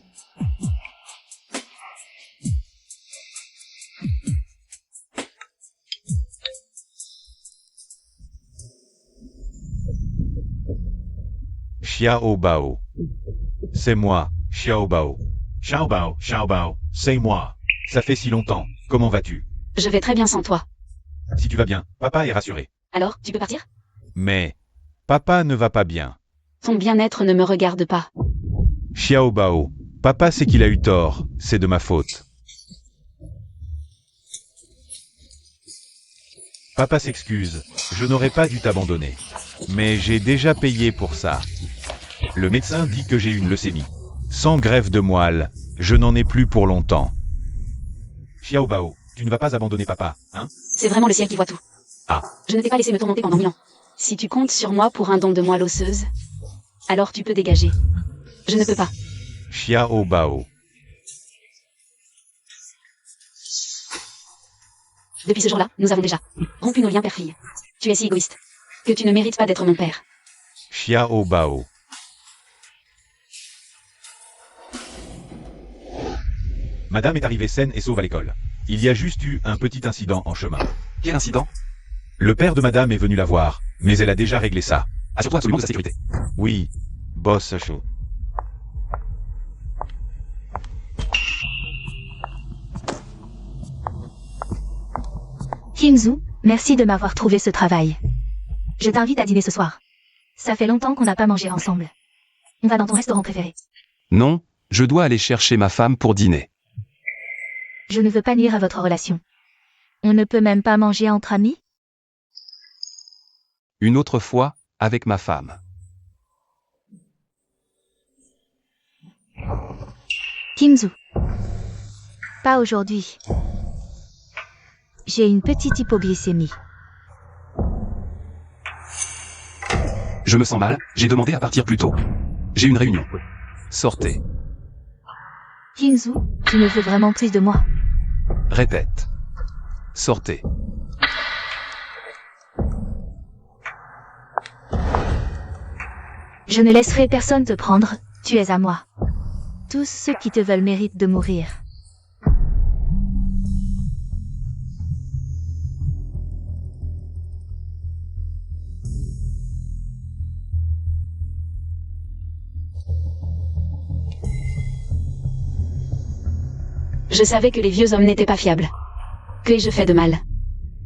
[SPEAKER 3] Xiao Bao. C'est moi, Xiao Bao. Xiao Bao, c'est moi. Ça fait si longtemps, comment vas-tu?
[SPEAKER 2] Je vais très bien sans toi.
[SPEAKER 3] Si tu vas bien, papa est rassuré.
[SPEAKER 2] Alors, tu peux partir?
[SPEAKER 3] Mais, papa ne va pas bien.
[SPEAKER 2] Ton bien-être ne me regarde pas.
[SPEAKER 3] Xiao Bao, papa sait qu'il a eu tort, c'est de ma faute. Papa s'excuse, je n'aurais pas dû t'abandonner. Mais j'ai déjà payé pour ça. Le médecin dit que j'ai une leucémie. Sans greffe de moelle, je n'en ai plus pour longtemps. Xiao Bao, Tu ne vas pas abandonner papa, hein?
[SPEAKER 2] C'est vraiment le ciel qui voit tout.
[SPEAKER 3] Ah.
[SPEAKER 2] Je ne t'ai pas laissé me tourmenter pendant 1000 ans. Si tu comptes sur moi pour un don de moelle osseuse, alors tu peux dégager. Je ne peux pas.
[SPEAKER 3] Xiao Bao.
[SPEAKER 2] Depuis ce jour-là, nous avons déjà rompu nos liens père-fille. Tu es si égoïste que tu ne mérites pas d'être mon père.
[SPEAKER 3] Xiao Bao. Madame est arrivée saine et sauve à l'école. Il y a juste eu un petit incident en chemin.
[SPEAKER 4] Quel incident?
[SPEAKER 3] Le père de madame est venu la voir, mais elle a déjà réglé ça.
[SPEAKER 4] Assure-toi absolument de sa sécurité.
[SPEAKER 3] Oui, boss chaud.
[SPEAKER 1] Kinzu, merci de m'avoir trouvé ce travail. Je t'invite à dîner ce soir. Ça fait longtemps qu'on n'a pas mangé ensemble. On va dans ton restaurant préféré.
[SPEAKER 4] Non, je dois aller chercher ma femme pour dîner.
[SPEAKER 1] Je ne veux pas nuire à votre relation. On ne peut même pas manger entre amis?
[SPEAKER 4] Une autre fois, avec ma femme.
[SPEAKER 1] Kinzu. Pas aujourd'hui. J'ai une petite hypoglycémie.
[SPEAKER 4] Je me sens mal, j'ai demandé à partir plus tôt. J'ai une réunion. Sortez.
[SPEAKER 1] Kinzu, tu ne veux vraiment plus de moi?
[SPEAKER 4] Répète. Sortez.
[SPEAKER 1] Je ne laisserai personne te prendre, tu es à moi. Tous ceux qui te veulent méritent de mourir.
[SPEAKER 2] Je savais que les vieux hommes n'étaient pas fiables. Que ai-je fait de mal?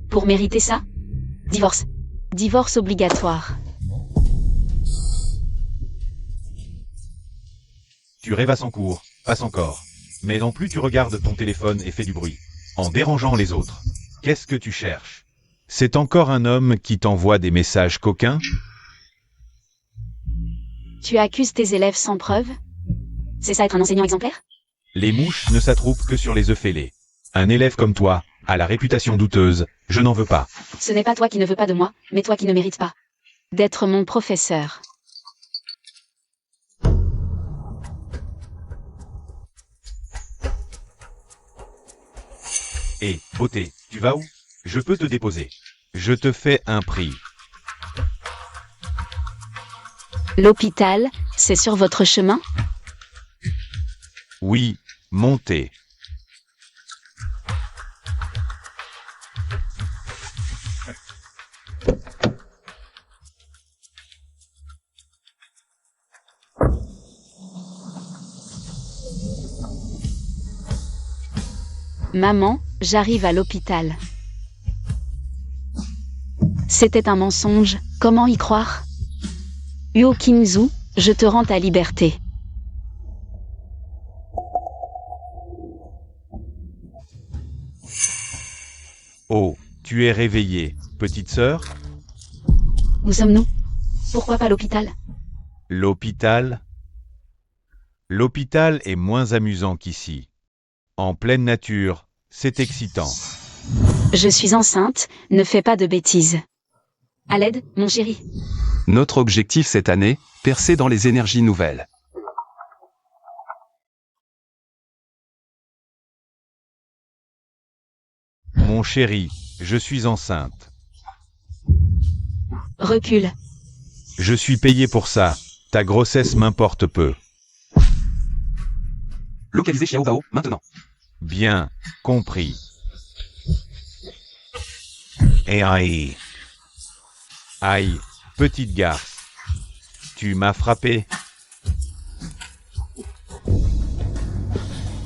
[SPEAKER 2] Pour mériter ça? Divorce. Divorce obligatoire.
[SPEAKER 3] Tu rêvasses en cours, passe encore. Mais non plus tu regardes ton téléphone et fais du bruit, en dérangeant les autres. Qu'est-ce que tu cherches? C'est encore un homme qui t'envoie des messages coquins?
[SPEAKER 2] Tu accuses tes élèves sans preuve? C'est ça être un enseignant exemplaire?
[SPEAKER 3] Les mouches ne s'attroupent que sur les œufs fêlés. Un élève comme toi, a la réputation douteuse, je n'en veux pas.
[SPEAKER 2] Ce n'est pas toi qui ne veux pas de moi, mais toi qui ne mérites pas d'être mon professeur.
[SPEAKER 3] Hé, beauté, tu vas où? Je peux te déposer. Je te fais un prix.
[SPEAKER 2] L'hôpital, c'est sur votre chemin?
[SPEAKER 3] Oui, montez.
[SPEAKER 2] Maman, j'arrive à l'hôpital. C'était un mensonge, comment y croire? Uo Kinzu, je te rends ta liberté.
[SPEAKER 3] Oh, tu es réveillée, petite sœur?
[SPEAKER 2] Où sommes-nous? Pourquoi pas l'hôpital?
[SPEAKER 3] L'hôpital? L'hôpital est moins amusant qu'ici. En pleine nature, c'est excitant.
[SPEAKER 2] Je suis enceinte, ne fais pas de bêtises. À l'aide, mon chéri.
[SPEAKER 4] Notre objectif cette année, percer dans les énergies nouvelles.
[SPEAKER 3] Mon chéri, je suis enceinte.
[SPEAKER 2] Recule.
[SPEAKER 3] Je suis payé pour ça. Ta grossesse m'importe peu.
[SPEAKER 4] Localisez Xiao Bao, maintenant.
[SPEAKER 3] Bien, compris. Et aïe. Aïe, petite garce. Tu m'as frappé.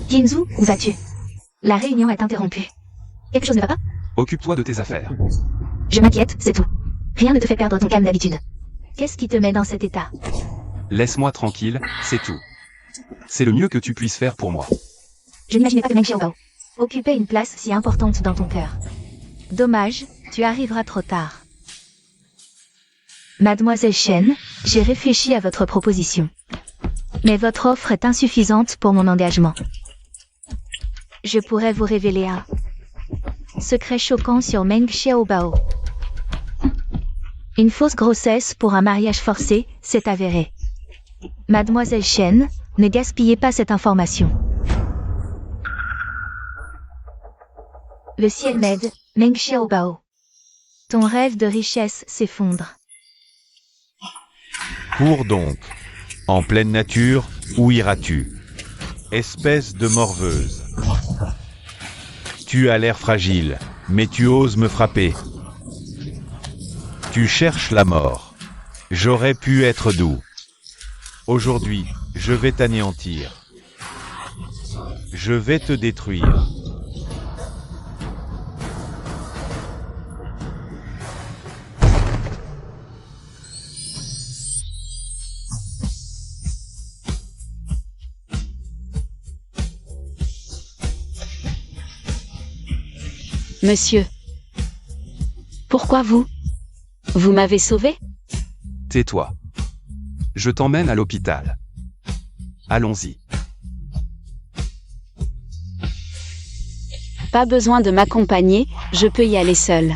[SPEAKER 1] Kinzu, où vas-tu? La réunion est interrompue. Quelque chose ne va pas?
[SPEAKER 4] Occupe-toi de tes affaires.
[SPEAKER 1] Je m'inquiète, c'est tout. Rien ne te fait perdre ton calme d'habitude. Qu'est-ce qui te met dans cet état?
[SPEAKER 4] Laisse-moi tranquille, c'est tout. C'est le mieux que tu puisses faire pour moi.
[SPEAKER 1] Je n'imaginais pas que Meng Xiaobao occupait une place si importante dans ton cœur. Dommage, tu arriveras trop tard. Mademoiselle Shen, j'ai réfléchi à votre proposition. Mais votre offre est insuffisante pour mon engagement. Je pourrais vous révéler un Secret choquant sur Meng Xiaobao. Une fausse grossesse pour un mariage forcé, s'est avérée. Mademoiselle Shen, ne gaspillez pas cette information. Le ciel m'aide, Meng Xiaobao. Ton rêve de richesse s'effondre.
[SPEAKER 3] Cours donc. En pleine nature, où iras-tu? Espèce de morveuse. Tu as l'air fragile, mais tu oses me frapper. Tu cherches la mort. J'aurais pu être doux. Aujourd'hui, je vais t'anéantir. Je vais te détruire.
[SPEAKER 2] Monsieur. Pourquoi vous? Vous m'avez sauvé?
[SPEAKER 4] Tais-toi. Je t'emmène à l'hôpital. Allons-y.
[SPEAKER 2] Pas besoin de m'accompagner, je peux y aller seul.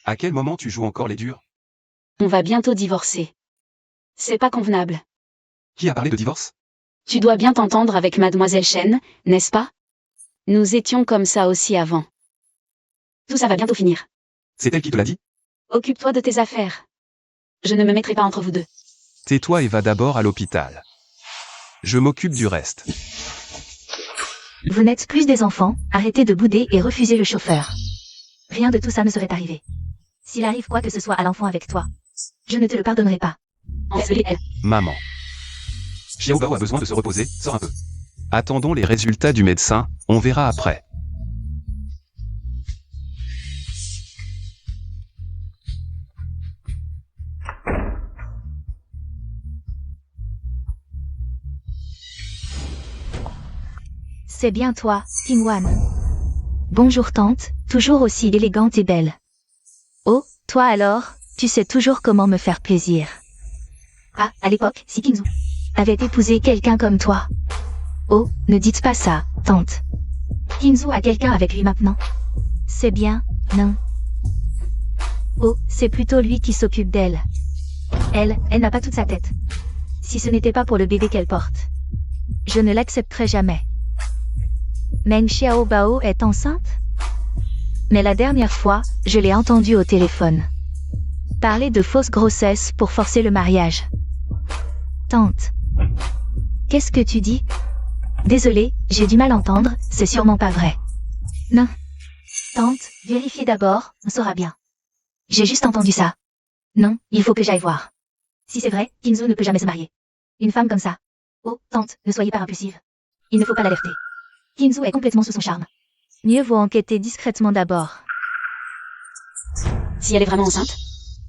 [SPEAKER 4] À quel moment tu joues encore les durs?
[SPEAKER 2] On va bientôt divorcer. C'est pas convenable.
[SPEAKER 4] Qui a parlé de divorce?
[SPEAKER 2] Tu dois bien t'entendre avec Mademoiselle Shen, n'est-ce pas? Nous étions comme ça aussi avant. Tout ça va bientôt finir.
[SPEAKER 4] C'est elle qui te l'a dit?
[SPEAKER 2] Occupe-toi de tes affaires. Je ne me mettrai pas entre vous deux.
[SPEAKER 4] Tais-toi et va d'abord à l'hôpital. Je m'occupe du reste.
[SPEAKER 1] Vous n'êtes plus des enfants, arrêtez de bouder et refusez le chauffeur. Rien de tout ça ne serait arrivé. S'il arrive quoi que ce soit à l'enfant avec toi, je ne te le pardonnerai pas.
[SPEAKER 2] Encelez-elle.
[SPEAKER 4] Maman. Xiaobao a besoin de se reposer, sors un peu. Attendons les résultats du médecin, on verra après.
[SPEAKER 1] C'est bien toi, Qingwan. Bonjour tante, toujours aussi élégante et belle. Oh, toi alors, tu sais toujours comment me faire plaisir. Ah, à l'époque, si Qingzu avait épousé quelqu'un comme toi. Oh, ne dites pas ça, tante. Qingzu a quelqu'un avec lui maintenant. C'est bien, non? Oh, c'est plutôt lui qui s'occupe d'elle. Elle n'a pas toute sa tête. Si ce n'était pas pour le bébé qu'elle porte. Je ne l'accepterai jamais. Meng Xiaobao est enceinte? Mais la dernière fois, je l'ai entendue au téléphone. Parler de fausse grossesse pour forcer le mariage. Tante. Qu'est-ce que tu dis? Désolée, j'ai du mal à entendre, c'est sûrement pas vrai. Non. Tante, vérifiez d'abord, on saura bien. J'ai juste entendu ça. Non, il faut que j'aille voir. Si c'est vrai, Qingzu ne peut jamais se marier. Une femme comme ça. Oh, tante, ne soyez pas impulsive. Il ne faut pas l'alerter. Qingzu est complètement sous son charme. Mieux vaut enquêter discrètement d'abord.
[SPEAKER 2] Si elle est vraiment enceinte?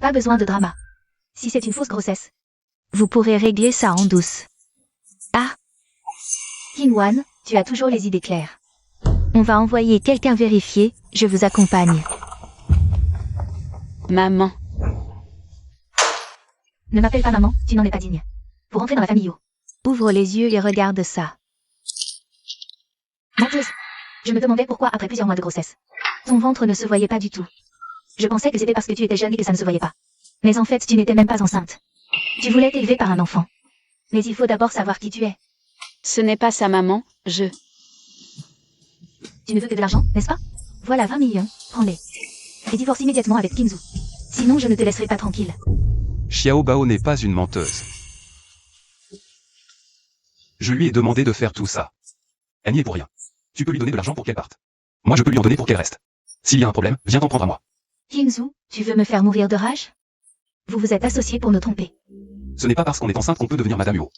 [SPEAKER 1] Pas besoin de drama. Si c'est une fausse grossesse, vous pourrez régler ça en douce. Ah! Qingwan, tu as toujours les idées claires. On va envoyer quelqu'un vérifier, je vous accompagne.
[SPEAKER 2] Maman.
[SPEAKER 1] Ne m'appelle pas maman, tu n'en es pas digne. Pour rentrer dans la famille Yo. Ouvre les yeux et regarde ça. Menteuse. Je me demandais pourquoi après plusieurs mois de grossesse. Ton ventre ne se voyait pas du tout. Je pensais que c'était parce que tu étais jeune et que ça ne se voyait pas. Mais en fait tu n'étais même pas enceinte. Tu voulais être élevée par un enfant. Mais il faut d'abord savoir qui tu es.
[SPEAKER 2] Ce n'est pas sa maman, je...
[SPEAKER 1] Tu ne veux que de l'argent, n'est-ce pas? Voilà 20 millions, prends-les. Et divorce immédiatement avec Qingzu. Sinon je ne te laisserai pas tranquille.
[SPEAKER 4] Xiaobao n'est pas une menteuse. Je lui ai demandé de faire tout ça. Elle n'y est pour rien. Tu peux lui donner de l'argent pour qu'elle parte. Moi je peux lui en donner pour qu'elle reste. S'il y a un problème, viens t'en prendre à moi.
[SPEAKER 1] Qingzu, tu veux me faire mourir de rage? Vous vous êtes associés pour nous tromper.
[SPEAKER 4] Ce n'est pas parce qu'on est enceinte qu'on peut devenir Madame Huo.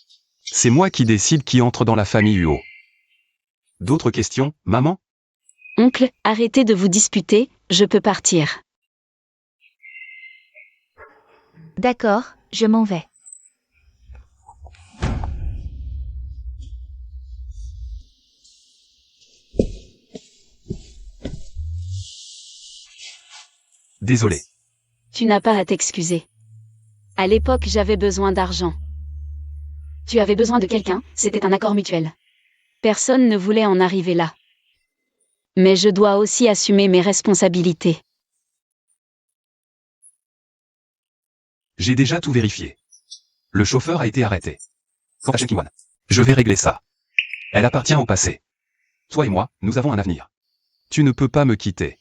[SPEAKER 4] C'est moi qui décide qui entre dans la famille Huo. D'autres questions, maman?
[SPEAKER 2] Oncle, arrêtez de vous disputer, je peux partir.
[SPEAKER 1] D'accord, je m'en vais.
[SPEAKER 4] Désolé.
[SPEAKER 2] Tu n'as pas à t'excuser. À l'époque, j'avais besoin d'argent. Tu avais besoin de quelqu'un, c'était un accord mutuel. Personne ne voulait en arriver là. Mais je dois aussi assumer mes responsabilités.
[SPEAKER 4] J'ai déjà tout vérifié. Le chauffeur a été arrêté. Quant à Shen Qingwan, je vais régler ça. Elle appartient au passé. Toi et moi, nous avons un avenir. Tu ne peux pas me quitter.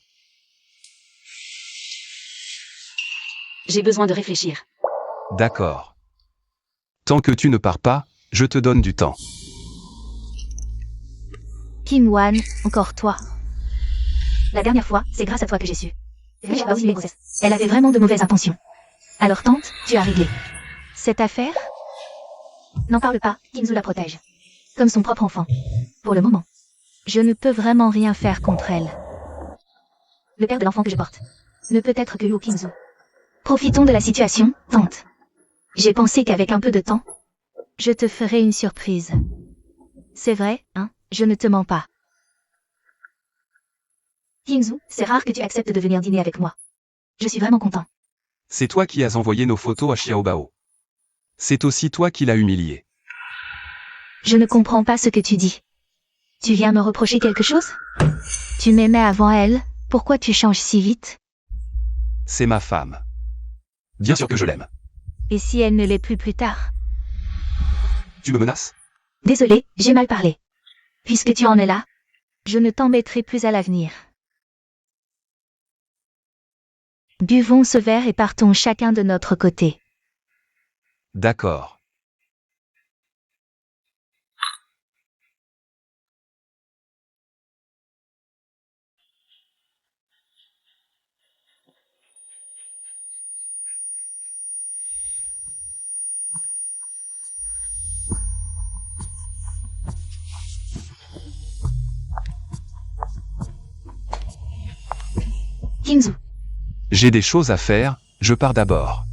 [SPEAKER 2] J'ai besoin de réfléchir.
[SPEAKER 4] D'accord. Tant que tu ne pars pas, je te donne du temps.
[SPEAKER 1] Qingwan, encore toi. La dernière fois, c'est grâce à toi que j'ai su. J'ai pas aussi mes grossesses. Elle avait vraiment de mauvaises intentions. Alors tante, tu as réglé. Cette affaire? N'en parle pas, Kinzu la protège. Comme son propre enfant. Pour le moment. Je ne peux vraiment rien faire contre elle. Le père de l'enfant que je porte ne peut être que Yu Kinzu. Profitons de la situation, tante. J'ai pensé qu'avec un peu de temps, je te ferai une surprise. C'est vrai, hein, je ne te mens pas. Kinzu, c'est rare que tu acceptes de venir dîner avec moi. Je suis vraiment content.
[SPEAKER 4] C'est toi qui as envoyé nos photos à Xiaobao. C'est aussi toi qui l'as humilié.
[SPEAKER 1] Je ne comprends pas ce que tu dis. Tu viens me reprocher quelque chose? Tu m'aimais avant elle, pourquoi tu changes si vite?
[SPEAKER 4] C'est ma femme. Bien sûr que je l'aime.
[SPEAKER 1] Et si elle ne l'est plus tard?
[SPEAKER 4] Tu me menaces?
[SPEAKER 1] Désolé, j'ai mal parlé. Puisque tu en es là, je ne t'embêterai plus à l'avenir. Buvons ce verre et partons chacun de notre côté.
[SPEAKER 4] D'accord.
[SPEAKER 1] Kinzu,
[SPEAKER 4] J'ai des choses à faire, je pars d'abord.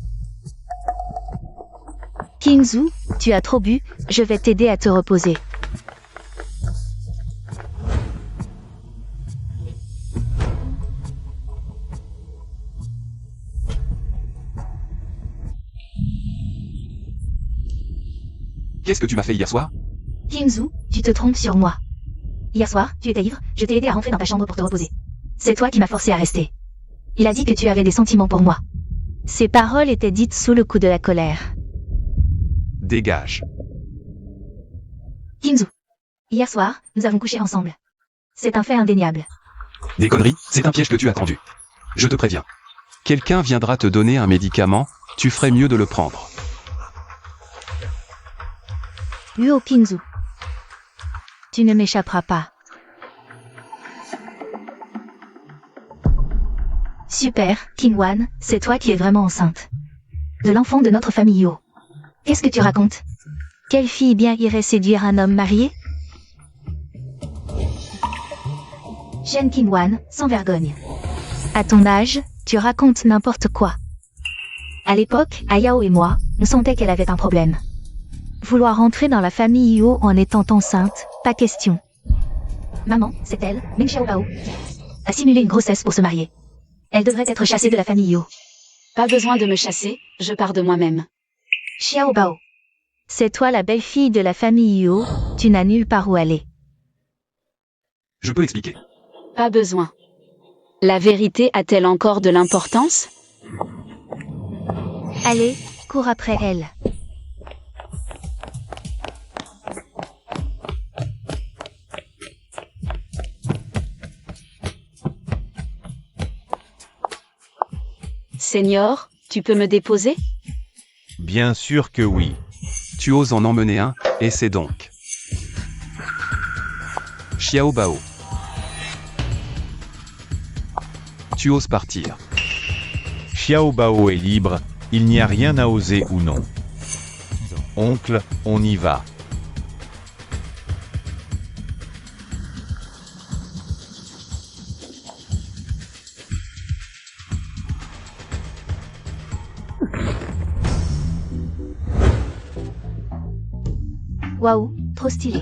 [SPEAKER 1] Kinzu, tu as trop bu, je vais t'aider à te reposer.
[SPEAKER 4] Qu'est-ce que tu m'as fait hier soir?
[SPEAKER 1] Kinzu, tu te trompes sur moi. Hier soir, tu étais ivre, je t'ai aidé à rentrer dans ta chambre pour te reposer. C'est toi qui m'as forcé à rester. Il a dit que tu avais des sentiments pour moi. Ces paroles étaient dites sous le coup de la colère.
[SPEAKER 4] Dégage.
[SPEAKER 1] Kinzu, hier soir, nous avons couché ensemble. C'est un fait indéniable.
[SPEAKER 4] Des conneries, c'est un piège que tu as tendu. Je te préviens. Quelqu'un viendra te donner un médicament, tu ferais mieux de le prendre.
[SPEAKER 1] Luo Kinzu. Tu ne m'échapperas pas. Super, Qingwan, c'est toi qui es vraiment enceinte. De l'enfant de notre famille Yo. Qu'est-ce que tu racontes? Quelle fille bien irait séduire un homme marié? Jeune Qingwan, sans vergogne. À ton âge, tu racontes n'importe quoi. À l'époque, Ayao et moi, nous sentions qu'elle avait un problème. Vouloir entrer dans la famille Yo en étant enceinte, pas question. Maman, c'est elle, Meng Xiaobao, a simulé une grossesse pour se marier. Elle devrait être chassée de la famille Yo.
[SPEAKER 2] Pas besoin de me chasser, je pars de moi-même.
[SPEAKER 1] Xiaobao. C'est toi la belle-fille de la famille Yo, tu n'as nulle part où aller.
[SPEAKER 4] Je peux l'expliquer.
[SPEAKER 2] Pas besoin. La vérité a-t-elle encore de l'importance?
[SPEAKER 1] Allez, cours après elle.
[SPEAKER 2] Seigneur, tu peux me déposer?
[SPEAKER 3] Bien sûr que oui.
[SPEAKER 4] Tu oses en emmener un, et c'est donc. Xiaobao. Tu oses partir.
[SPEAKER 3] Xiaobao est libre, il n'y a rien à oser ou non. Oncle, on y va.
[SPEAKER 1] Waouh, trop stylé.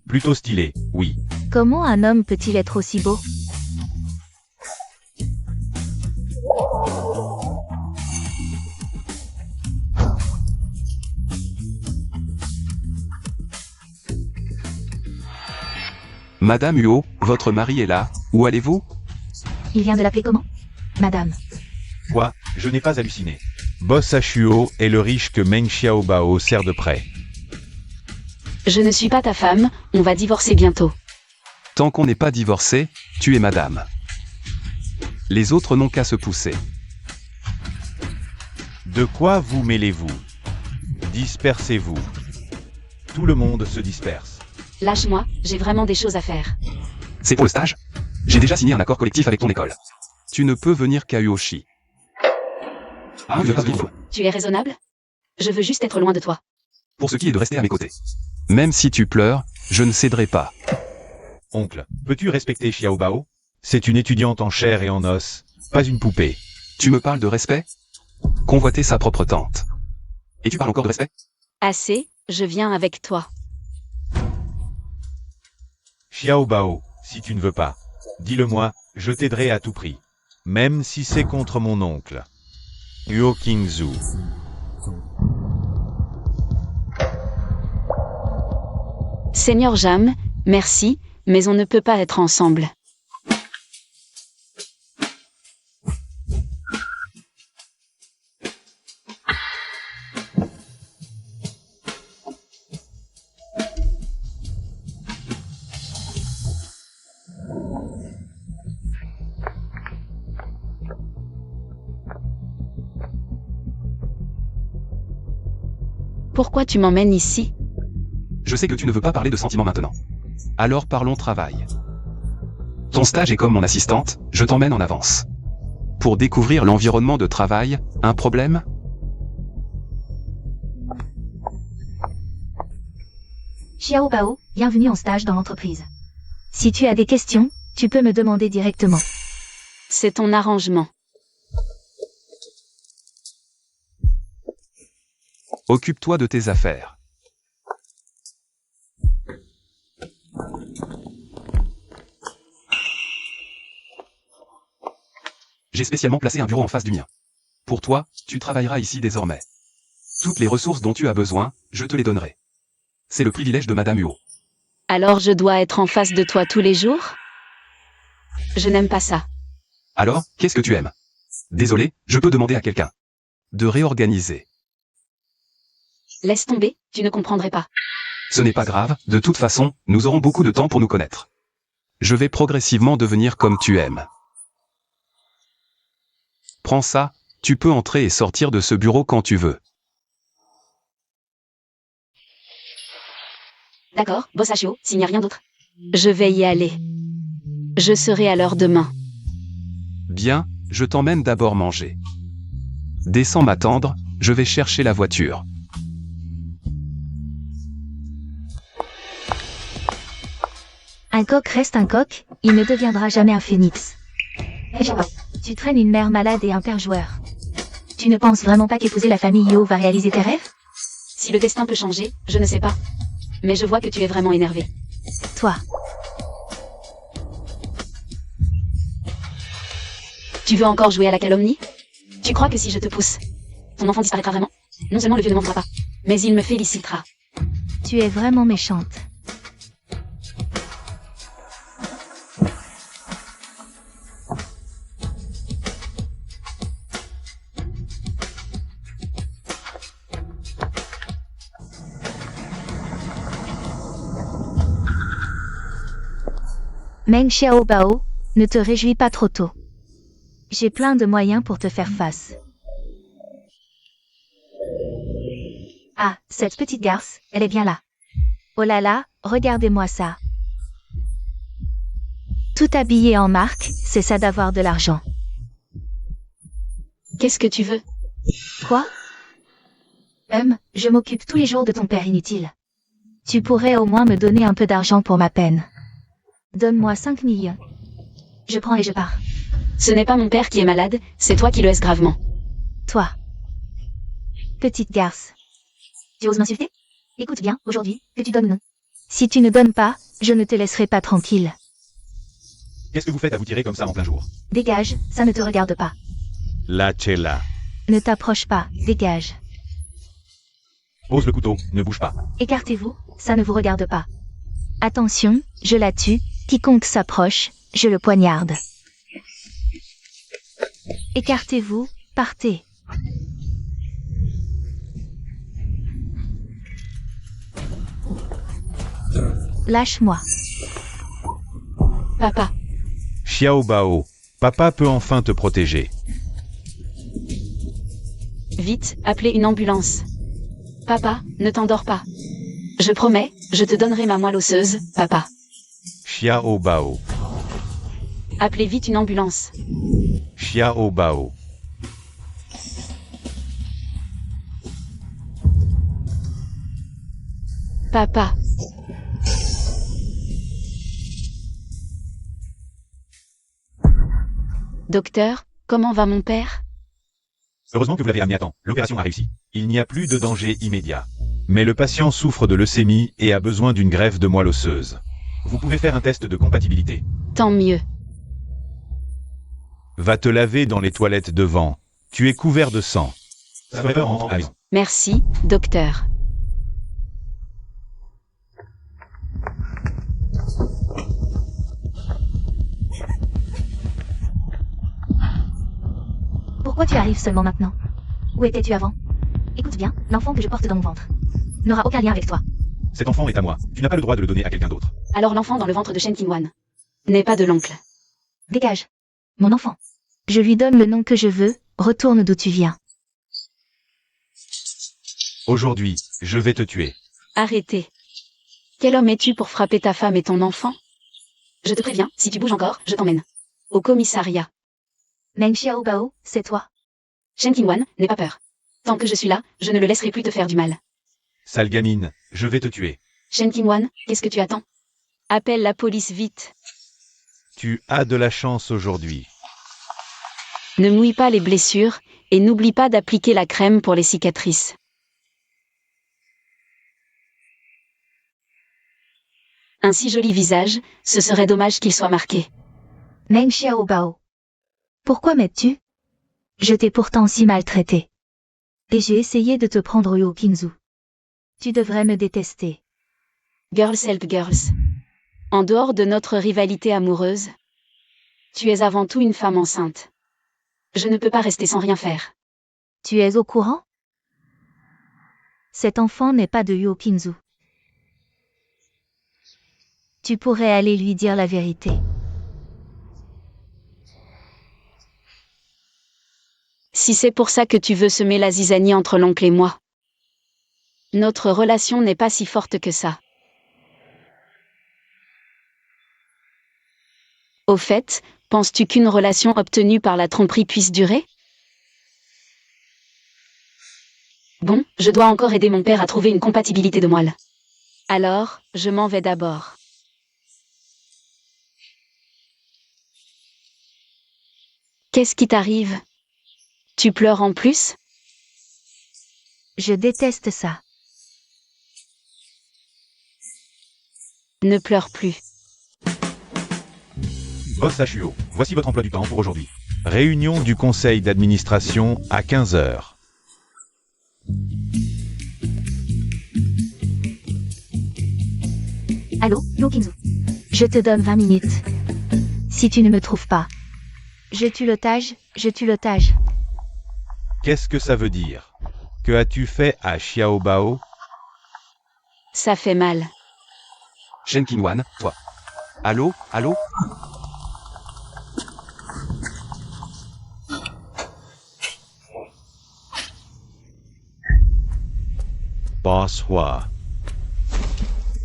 [SPEAKER 3] Plutôt stylé, oui.
[SPEAKER 1] Comment un homme peut-il être aussi beau?
[SPEAKER 4] Madame Huo, votre mari est là, où allez-vous?
[SPEAKER 1] Il vient de l'appeler comment? Madame.
[SPEAKER 3] Quoi? Je n'ai pas halluciné. Boss Huo est le riche que Meng Xiaobao sert de près.
[SPEAKER 2] Je ne suis pas ta femme, on va divorcer bientôt.
[SPEAKER 4] Tant qu'on n'est pas divorcé, tu es madame. Les autres n'ont qu'à se pousser.
[SPEAKER 3] De quoi vous mêlez-vous? Dispersez-vous. Tout le monde se disperse.
[SPEAKER 2] Lâche-moi, j'ai vraiment des choses à faire.
[SPEAKER 4] C'est pour le stage? J'ai déjà signé un accord collectif avec ton école. Tu ne peux venir qu'à Uoshi. Ah, je passe vite.
[SPEAKER 2] Tu es raisonnable? Je veux juste être loin de toi.
[SPEAKER 4] Pour ce qui est de rester à mes côtés. Même si tu pleures, je ne céderai pas.
[SPEAKER 3] Oncle, peux-tu respecter Xiaobao? C'est une étudiante en chair et en os, pas une poupée.
[SPEAKER 4] Tu me parles de respect? Convoiter sa propre tante. Et tu parles encore de respect?
[SPEAKER 2] Assez, je viens avec toi.
[SPEAKER 3] Xiaobao, si tu ne veux pas, dis-le-moi, je t'aiderai à tout prix. Même si c'est contre mon oncle. Huo Qingzu.
[SPEAKER 2] Seigneur Jam, merci, mais on ne peut pas être ensemble. Pourquoi tu m'emmènes ici?
[SPEAKER 4] Je sais que tu ne veux pas parler de sentiments maintenant. Alors parlons travail. Ton stage est comme mon assistante, je t'emmène en avance. Pour découvrir l'environnement de travail, un problème?
[SPEAKER 1] Xiaobao, bienvenue en stage dans l'entreprise. Si tu as des questions, tu peux me demander directement.
[SPEAKER 2] C'est ton arrangement.
[SPEAKER 4] Occupe-toi de tes affaires. J'ai spécialement placé un bureau en face du mien. Pour toi, tu travailleras ici désormais. Toutes les ressources dont tu as besoin, je te les donnerai. C'est le privilège de Madame Huo.
[SPEAKER 2] Alors je dois être en face de toi tous les jours? Je n'aime pas ça.
[SPEAKER 4] Alors, qu'est-ce que tu aimes? Désolé, je peux demander à quelqu'un de réorganiser.
[SPEAKER 2] Laisse tomber, tu ne comprendrais pas.
[SPEAKER 4] Ce n'est pas grave, de toute façon, nous aurons beaucoup de temps pour nous connaître. Je vais progressivement devenir comme tu aimes. Prends ça, tu peux entrer et sortir de ce bureau quand tu veux.
[SPEAKER 2] D'accord, boss Hio, s'il n'y a rien d'autre. Je vais y aller. Je serai à l'heure demain.
[SPEAKER 4] Bien, je t'emmène d'abord manger. Descends m'attendre, je vais chercher la voiture.
[SPEAKER 1] Un coq reste un coq, il ne deviendra jamais un phénix. Hé Xiaobao, tu traînes une mère malade et un père joueur. Tu ne penses vraiment pas qu'épouser la famille Yo va réaliser tes rêves?
[SPEAKER 2] Si le destin peut changer, je ne sais pas. Mais je vois que tu es vraiment énervé.
[SPEAKER 1] Toi.
[SPEAKER 2] Tu veux encore jouer à la calomnie? Tu crois que si je te pousse, ton enfant disparaîtra vraiment? Non seulement le vieux ne m'en voudra pas, mais il me félicitera.
[SPEAKER 1] Tu es vraiment méchante. Meng Xiaobao, ne te réjouis pas trop tôt. J'ai plein de moyens pour te faire face. Ah, cette petite garce, elle est bien là. Oh là là, regardez-moi ça. Tout habillé en marque, c'est ça d'avoir de l'argent.
[SPEAKER 2] Qu'est-ce que tu veux?
[SPEAKER 1] Quoi? Je m'occupe tous les jours de ton père inutile. Tu pourrais au moins me donner un peu d'argent pour ma peine. Donne-moi 5 millions. Je prends et je pars.
[SPEAKER 2] Ce n'est pas mon père qui est malade, c'est toi qui le es gravement.
[SPEAKER 1] Toi. Petite garce. Tu oses m'insulter? Écoute bien, aujourd'hui, que tu donnes ou non. Si tu ne donnes pas, je ne te laisserai pas tranquille.
[SPEAKER 3] Qu'est-ce que vous faites à vous tirer comme ça en plein jour?
[SPEAKER 1] Dégage, ça ne te regarde pas.
[SPEAKER 3] La Chella.
[SPEAKER 1] Ne t'approche pas, dégage.
[SPEAKER 3] Pose le couteau, ne bouge pas.
[SPEAKER 1] Écartez-vous, ça ne vous regarde pas. Attention, je la tue, quiconque s'approche, je le poignarde. Écartez-vous, partez. Lâche-moi.
[SPEAKER 2] Papa,
[SPEAKER 3] Xiao Bao, papa peut enfin te protéger.
[SPEAKER 2] vite, appelez une ambulance. Papa, ne t'endors pas. Je promets, je te donnerai ma moelle osseuse, papa.
[SPEAKER 3] Xiao Bao,
[SPEAKER 2] Appelez vite une ambulance.
[SPEAKER 3] Xiao Bao.
[SPEAKER 2] Papa, docteur, comment va mon père?
[SPEAKER 3] Heureusement que vous l'avez amené à temps. L'opération a réussi. Il n'y a plus de danger immédiat. Mais le patient souffre de leucémie et a besoin d'une greffe de moelle osseuse. Vous pouvez faire un test de compatibilité.
[SPEAKER 2] Tant mieux.
[SPEAKER 3] Va te laver dans les toilettes devant. Tu es couvert de sang. Ça ferait peur en rentrant à la maison.
[SPEAKER 2] Merci, docteur.
[SPEAKER 1] Pourquoi tu arrives seulement maintenant? Où étais-tu avant? Écoute bien, l'enfant que je porte dans mon ventre n'aura aucun lien avec toi.
[SPEAKER 3] Cet enfant est à moi. Tu n'as pas le droit de le donner à quelqu'un d'autre.
[SPEAKER 2] Alors l'enfant dans le ventre de Shen Qingwan n'est pas de l'oncle.
[SPEAKER 1] Dégage. Mon enfant. Je lui donne le nom que je veux, retourne d'où tu viens.
[SPEAKER 3] Aujourd'hui, je vais te tuer.
[SPEAKER 2] Arrêtez. Quel homme es-tu pour frapper ta femme et ton enfant? Je te préviens, si tu bouges encore, je t'emmène. Au commissariat.
[SPEAKER 1] Meng Xiaobao, c'est toi.
[SPEAKER 2] Shen Qingwan, n'aie pas peur. Tant que je suis là, je ne le laisserai plus te faire du mal.
[SPEAKER 3] Sale gamine, je vais te tuer.
[SPEAKER 2] Shen Qingwan, qu'est-ce que tu attends? Appelle la police vite.
[SPEAKER 3] Tu as de la chance aujourd'hui.
[SPEAKER 2] Ne mouille pas les blessures, et n'oublie pas d'appliquer la crème pour les cicatrices. Un si joli visage, ce serait dommage qu'il soit marqué.
[SPEAKER 1] Meng Xiaobao. Pourquoi m'aides-tu? Je t'ai pourtant si maltraité. Et j'ai essayé de te prendre au Kinzu. Tu devrais me détester.
[SPEAKER 2] Girls help girls. En dehors de notre rivalité amoureuse, tu es avant tout une femme enceinte. Je ne peux pas rester sans rien faire.
[SPEAKER 1] Tu es au courant? Cet enfant n'est pas de Yokinzu. Tu pourrais aller lui dire la vérité.
[SPEAKER 2] Si c'est pour ça que tu veux semer la zizanie entre l'oncle et moi. Notre relation n'est pas si forte que ça. Au fait, penses-tu qu'une relation obtenue par la tromperie puisse durer? Bon, je dois encore aider mon père à trouver une compatibilité de moelle. Alors, je m'en vais d'abord. Qu'est-ce qui t'arrive? Tu pleures en plus?
[SPEAKER 1] Je déteste ça.
[SPEAKER 2] Ne pleure plus.
[SPEAKER 3] Boss HUO, voici votre emploi du temps pour aujourd'hui. Réunion du conseil d'administration à 15 h.
[SPEAKER 1] Allô, Yokinzu. Je te donne 20 minutes. Si tu ne me trouves pas, je tue l'otage, je tue l'otage.
[SPEAKER 3] Qu'est-ce que ça veut dire? Que as-tu fait à Xiaobao?
[SPEAKER 2] Ça fait mal.
[SPEAKER 4] Shen Qingwan, toi. Allô, allô?
[SPEAKER 3] Boss Hua.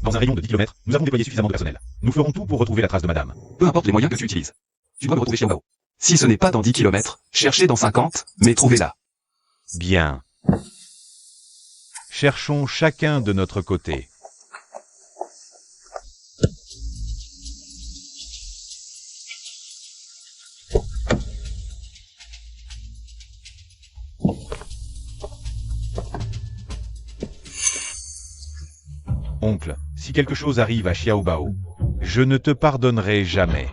[SPEAKER 3] Dans un rayon de 10 km, nous avons déployé suffisamment de personnel. Nous ferons tout pour retrouver la trace de madame.
[SPEAKER 4] Peu importe les moyens que tu utilises. Tu dois me retrouver chez Bao. Si ce n'est pas dans 10 km, cherchez dans 50, mais trouvez-la.
[SPEAKER 3] Bien. Cherchons chacun de notre côté. Oncle, si quelque chose arrive à Xiaobao, je ne te pardonnerai jamais.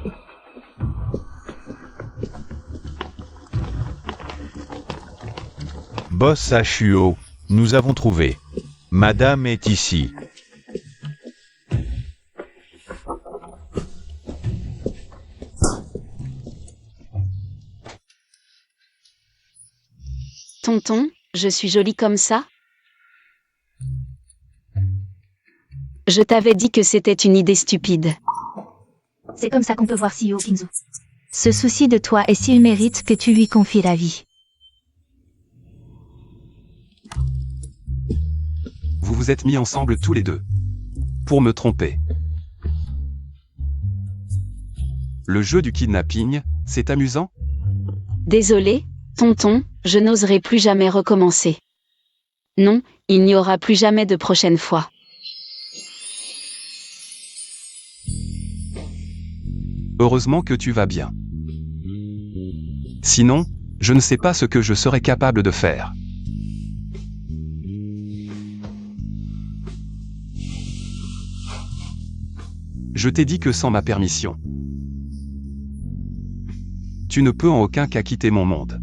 [SPEAKER 3] Boss HUO, nous avons trouvé. Madame est ici.
[SPEAKER 2] Tonton, je suis jolie comme ça? Je t'avais dit que c'était une idée stupide.
[SPEAKER 1] C'est comme ça qu'on peut voir CEO Kinzo. Ce souci de toi et s'il mérite que tu lui confies la vie.
[SPEAKER 4] Vous vous êtes mis ensemble tous les deux. Pour me tromper. Le jeu du kidnapping, c'est amusant?
[SPEAKER 2] Désolé, tonton, je n'oserai plus jamais recommencer. Non, il n'y aura plus jamais de prochaine fois.
[SPEAKER 4] Heureusement que tu vas bien. Sinon, je ne sais pas ce que je serais capable de faire. Je t'ai dit que sans ma permission. Tu ne peux en aucun cas quitter mon monde.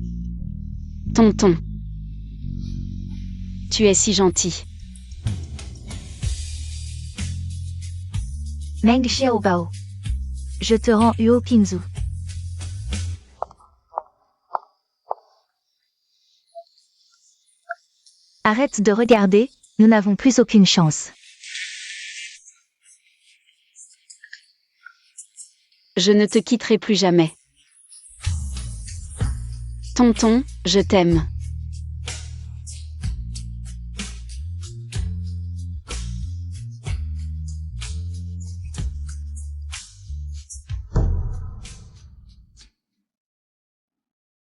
[SPEAKER 2] Tonton. Tu es si gentil.
[SPEAKER 1] Meng Xiaobao. Je te rends Huo Kinzu. Arrête de regarder, nous n'avons plus aucune chance.
[SPEAKER 2] Je ne te quitterai plus jamais. Tonton, je t'aime.